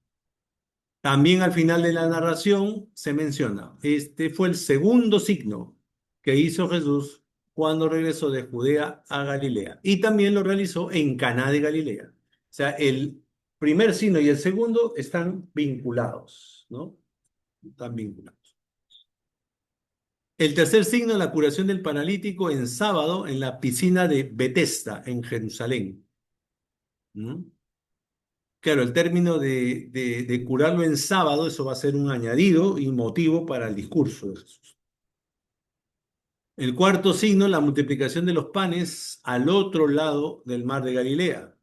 También al final de la narración se menciona, este fue el segundo signo que hizo Jesús cuando regresó de Judea a Galilea. Y también lo realizó en Caná de Galilea. O sea, el primer signo y el segundo están vinculados, ¿no? Están vinculados. El tercer signo, la curación del paralítico en sábado en la piscina de Betesda, en Jerusalén. ¿No? Claro, el término de curarlo en sábado, eso va a ser un añadido y motivo para el discurso de Jesús. El cuarto signo, la multiplicación de los panes al otro lado del mar de Galilea,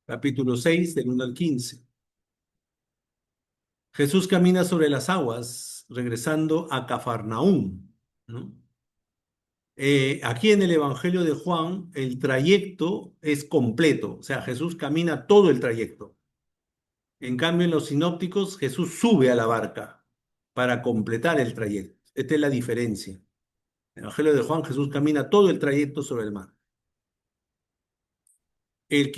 capítulo 6 del 1 al 15. Jesús camina sobre las aguas, regresando a Cafarnaúm, ¿no? Aquí en el Evangelio de Juan, el trayecto es completo, o sea, Jesús camina todo el trayecto. En cambio, en los sinópticos, Jesús sube a la barca para completar el trayecto. Esta es la diferencia. En el Evangelio de Juan, Jesús camina todo el trayecto sobre el mar. El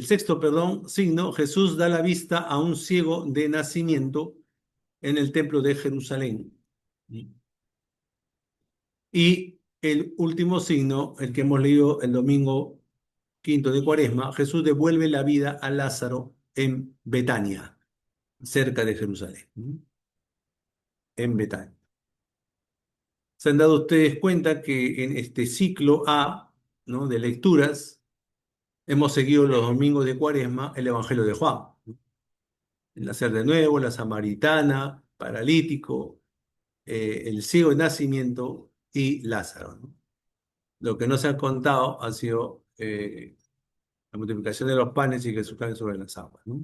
sexto, perdón, signo, Jesús da la vista a un ciego de nacimiento en el templo de Jerusalén. Y el último signo, el que hemos leído el domingo quinto de Cuaresma, Jesús devuelve la vida a Lázaro en Betania, cerca de Jerusalén, ¿no? En Betania. ¿Se han dado ustedes cuenta que en este ciclo A, ¿no?, de lecturas hemos seguido los domingos de Cuaresma el Evangelio de Juan, ¿no? El nacer de nuevo, la samaritana, paralítico, el ciego de nacimiento y Lázaro, ¿no? Lo que no se ha contado ha sido la multiplicación de los panes y que Jesús cae sobre las aguas, ¿no?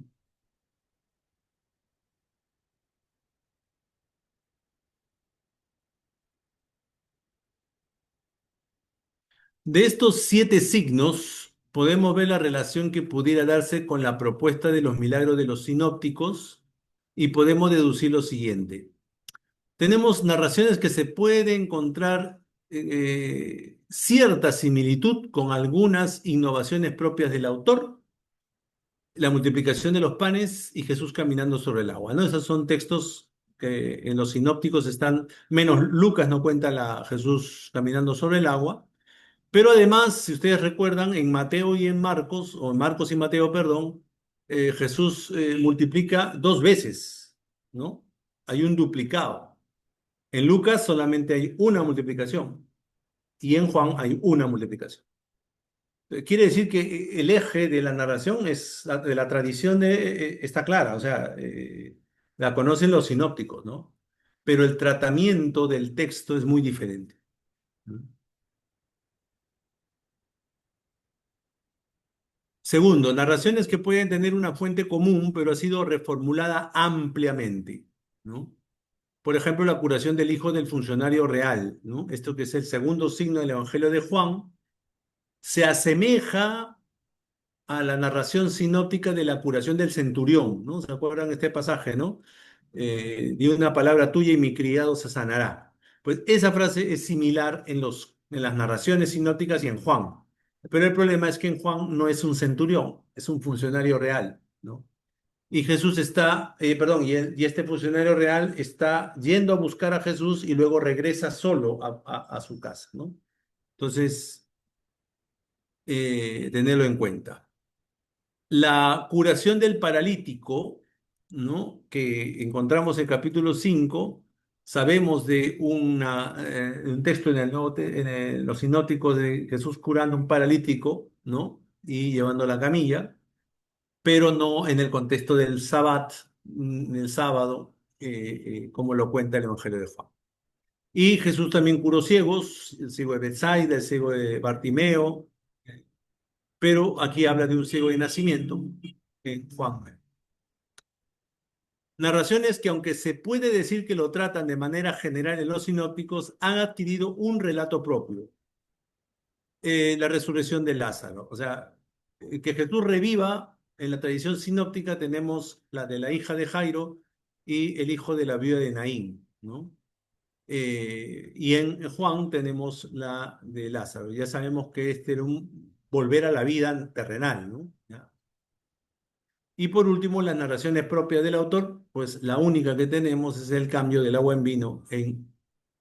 De estos 7 signos, podemos ver la relación que pudiera darse con la propuesta de los milagros de los sinópticos y podemos deducir lo siguiente. Tenemos narraciones que se puede encontrar cierta similitud con algunas innovaciones propias del autor, la multiplicación de los panes y Jesús caminando sobre el agua, ¿no? Esos son textos que en los sinópticos están, menos Lucas no cuenta Jesús caminando sobre el agua, pero además, si ustedes recuerdan, en Mateo y en Marcos, o en Marcos y Mateo, perdón, Jesús multiplica 2 veces, ¿no? Hay un duplicado. En Lucas solamente hay una multiplicación y en Juan hay una multiplicación. Quiere decir que el eje de la narración de la tradición está clara, o sea, la conocen los sinópticos, ¿no? Pero el tratamiento del texto es muy diferente, ¿no? Segundo, narraciones que pueden tener una fuente común, pero ha sido reformulada ampliamente, ¿no? Por ejemplo, la curación del hijo del funcionario real, ¿no? Esto que es el segundo signo del Evangelio de Juan, se asemeja a la narración sinóptica de la curación del centurión, ¿no? ¿Se acuerdan de este pasaje, no? Di una palabra tuya y mi criado se sanará. Pues esa frase es similar en las narraciones sinópticas y en Juan. Pero el problema es que en Juan no es un centurión, es un funcionario real, ¿no? Y Jesús está, perdón, y este funcionario real está yendo a buscar a Jesús y luego regresa solo a su casa, ¿no? Entonces, tenerlo en cuenta. La curación del paralítico, ¿no?, que encontramos en capítulo 5, sabemos de un texto en los sinópticos de Jesús curando un paralítico, ¿no?, y llevando la camilla, pero no en el contexto del Sabbat, el sábado, como lo cuenta el Evangelio de Juan. Y Jesús también curó ciegos, el ciego de Betsaida, el ciego de Bartimeo, pero aquí habla de un ciego de nacimiento en Juan. Narraciones que, aunque se puede decir que lo tratan de manera general en los sinópticos, han adquirido un relato propio. La resurrección de Lázaro. O sea, que Jesús reviva, en la tradición sinóptica tenemos la de la hija de Jairo y el hijo de la viuda de Naín, ¿no? Y en Juan tenemos la de Lázaro. Ya sabemos que este era un volver a la vida terrenal, ¿no? ¿Ya? Y por último, las narraciones propias del autor, pues la única que tenemos es el cambio del agua en vino en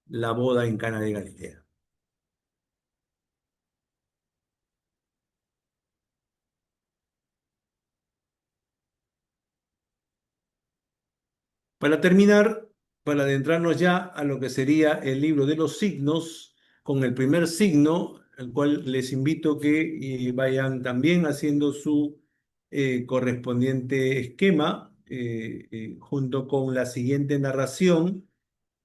la boda en Cana de Galilea. Para terminar, para adentrarnos ya a lo que sería el libro de los signos, con el primer signo, el cual les invito que vayan también haciendo su correspondiente esquema junto con la siguiente narración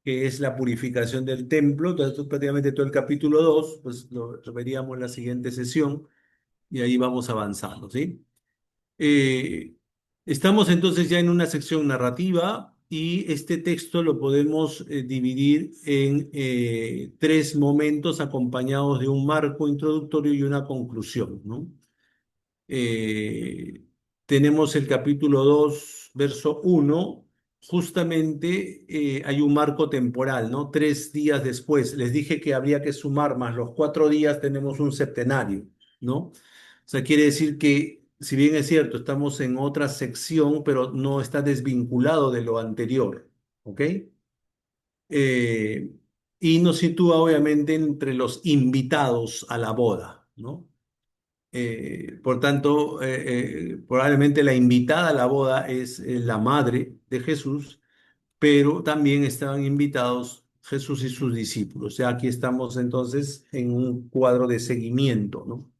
que es la purificación del templo. Entonces, prácticamente todo el capítulo 2 pues lo veríamos en la siguiente sesión y ahí vamos avanzando, ¿sí? Eh, Estamos entonces ya en una sección narrativa y este texto lo podemos dividir en tres momentos acompañados de un marco introductorio y una conclusión, ¿no? Eh, Tenemos el capítulo 2 verso uno. Justamente hay un marco temporal, ¿no? 3 días después. Les dije que habría que sumar más los 4 días, tenemos un septenario, ¿no? O sea, quiere decir que, si bien es cierto, estamos en otra sección, pero no está desvinculado de lo anterior, ¿ok? Eh, y nos sitúa obviamente entre los invitados a la boda, ¿no? Por tanto, probablemente la invitada a la boda es la madre de Jesús, pero también estaban invitados Jesús y sus discípulos. Ya aquí estamos entonces en un cuadro de seguimiento, ¿no?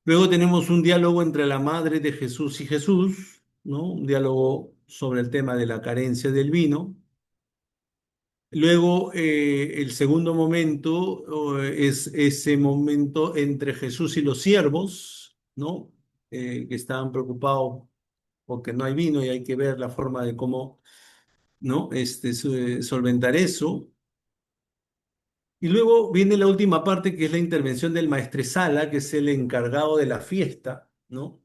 Luego tenemos un diálogo entre la madre de Jesús y Jesús, ¿no? Un diálogo sobre el tema de la carencia del vino. Luego, el segundo momento es ese momento entre Jesús y los siervos, ¿no? Que estaban preocupados porque no hay vino y hay que ver la forma de cómo, ¿no? Solventar eso. Y luego viene la última parte, que es la intervención del maestresala, que es el encargado de la fiesta, ¿no?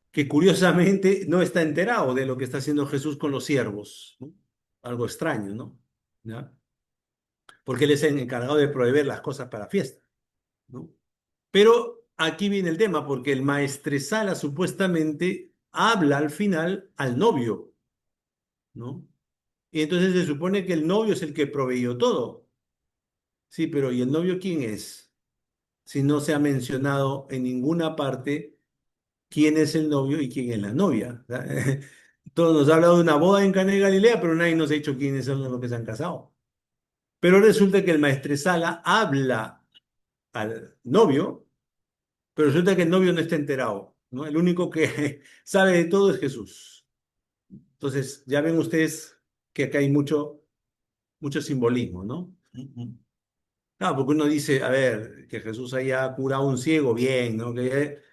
Que curiosamente no está enterado de lo que está haciendo Jesús con los siervos, ¿no? Algo extraño, ¿no? ¿Ya? Porque él es el encargado de proveer las cosas para fiesta, ¿no? Pero aquí viene el tema, porque el maestresala supuestamente habla al final al novio, ¿no? Y entonces se supone que el novio es el que proveyó todo. Sí, pero ¿y el novio quién es? Si no se ha mencionado en ninguna parte quién es el novio y quién es la novia. Todos nos ha hablado de una boda en Cana de Galilea, pero nadie nos ha dicho quiénes son los que se han casado. Pero resulta que el maestresala habla al novio, pero resulta que el novio no está enterado, ¿no? El único que sabe de todo es Jesús. Entonces, ya ven ustedes que acá hay mucho simbolismo, ¿no? Claro, porque uno dice, a ver, que Jesús haya curado a un ciego, bien, ¿no?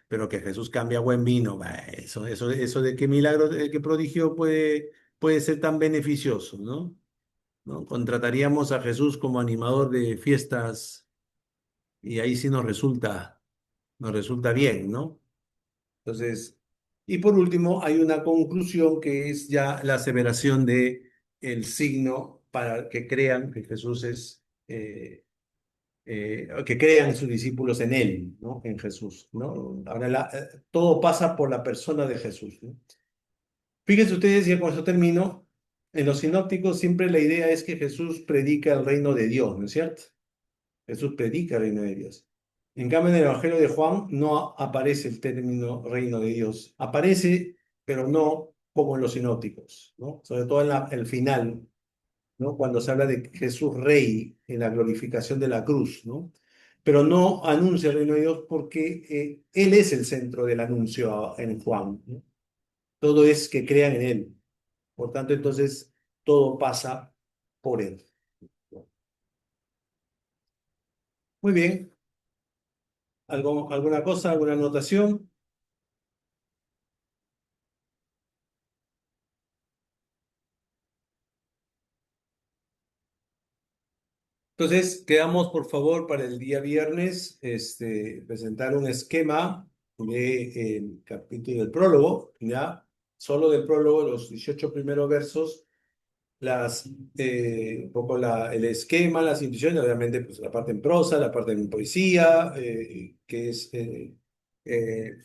Pero que Jesús cambia buen vino, bah, eso de qué milagro, de qué prodigio puede ser tan beneficioso, ¿no? ¿No? Contrataríamos a Jesús como animador de fiestas y ahí sí nos resulta bien, ¿no? Entonces, y por último, hay una conclusión que es ya la aseveración de el signo para que crean que Jesús que crean sus discípulos en él, ¿no? En Jesús, ¿no? Ahora todo pasa por la persona de Jesús, ¿no? Fíjense ustedes, y con eso termino, en los sinópticos siempre la idea es que Jesús predica el reino de Dios, ¿no es cierto? Jesús predica el reino de Dios. En cambio, en el Evangelio de Juan no aparece el término reino de Dios. Aparece, pero no como en los sinópticos, ¿no? Sobre todo en el final, ¿no? Cuando se habla de Jesús Rey en la glorificación de la cruz, ¿no? Pero no anuncia el reino de Dios porque Él es el centro del anuncio en Juan, ¿no? Todo es que crean en Él. Por tanto, entonces, todo pasa por Él. Muy bien. ¿Alguna cosa, alguna anotación? Entonces, quedamos por favor para el día viernes presentar un esquema del capítulo del prólogo, ¿ya? Solo del prólogo, los 18 primeros versos, un poco el esquema, las intuiciones, obviamente pues la parte en prosa, la parte en poesía, que es eh,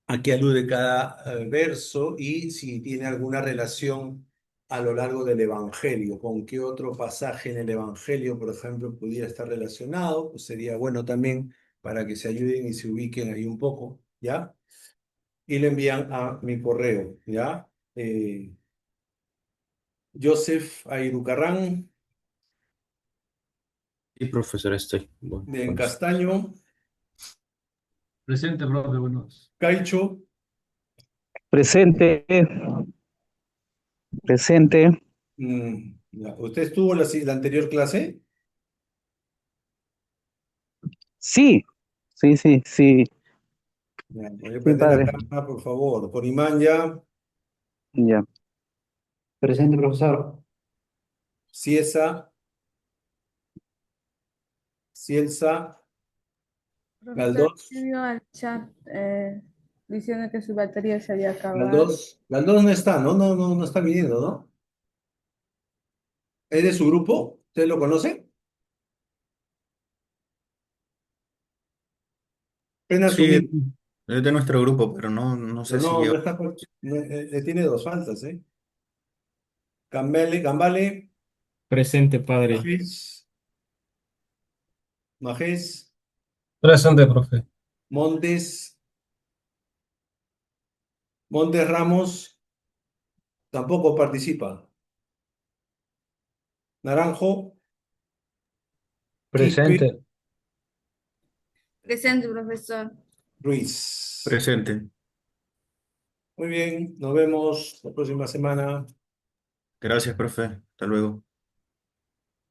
a qué alude cada verso y si tiene alguna relación a lo largo del Evangelio, con qué otro pasaje en el Evangelio, por ejemplo, pudiera estar relacionado, pues sería bueno también para que se ayuden y se ubiquen ahí un poco, ¿ya? Y lo envían a mi correo, ¿ya? Joseph Airucarrán, Sí, profesor, estoy. Bueno, de con usted. Castaño, Presente, profe, buenos. Caicho, Presente, presente. mm, Ya. ¿Usted estuvo la anterior clase? Sí, sí, Ya, voy a sí, prender la padre. cámara, por favor. Por imán ya. Ya. Presente, profesor. Ciesa, Cielsa, Profesor, Galdós, escribió al chat diciendo que su batería se había acabado. Galdós. Galdós no está, ¿no? No está viniendo, ¿no? ¿Es de su grupo? ¿Usted lo conoce? Prenda su Sí, mic, es de nuestro grupo, pero no pero sé si lleva. no está, tiene dos faltas, ¿eh? Gambale, Presente, padre. Majés, Majés, Presente, profe. Montes, Montes Ramos, tampoco participa. Naranjo, Quispe, Presente. Presente, profesor. Ruiz. Presente. Muy bien, nos vemos la próxima semana. Gracias, profe. Hasta luego.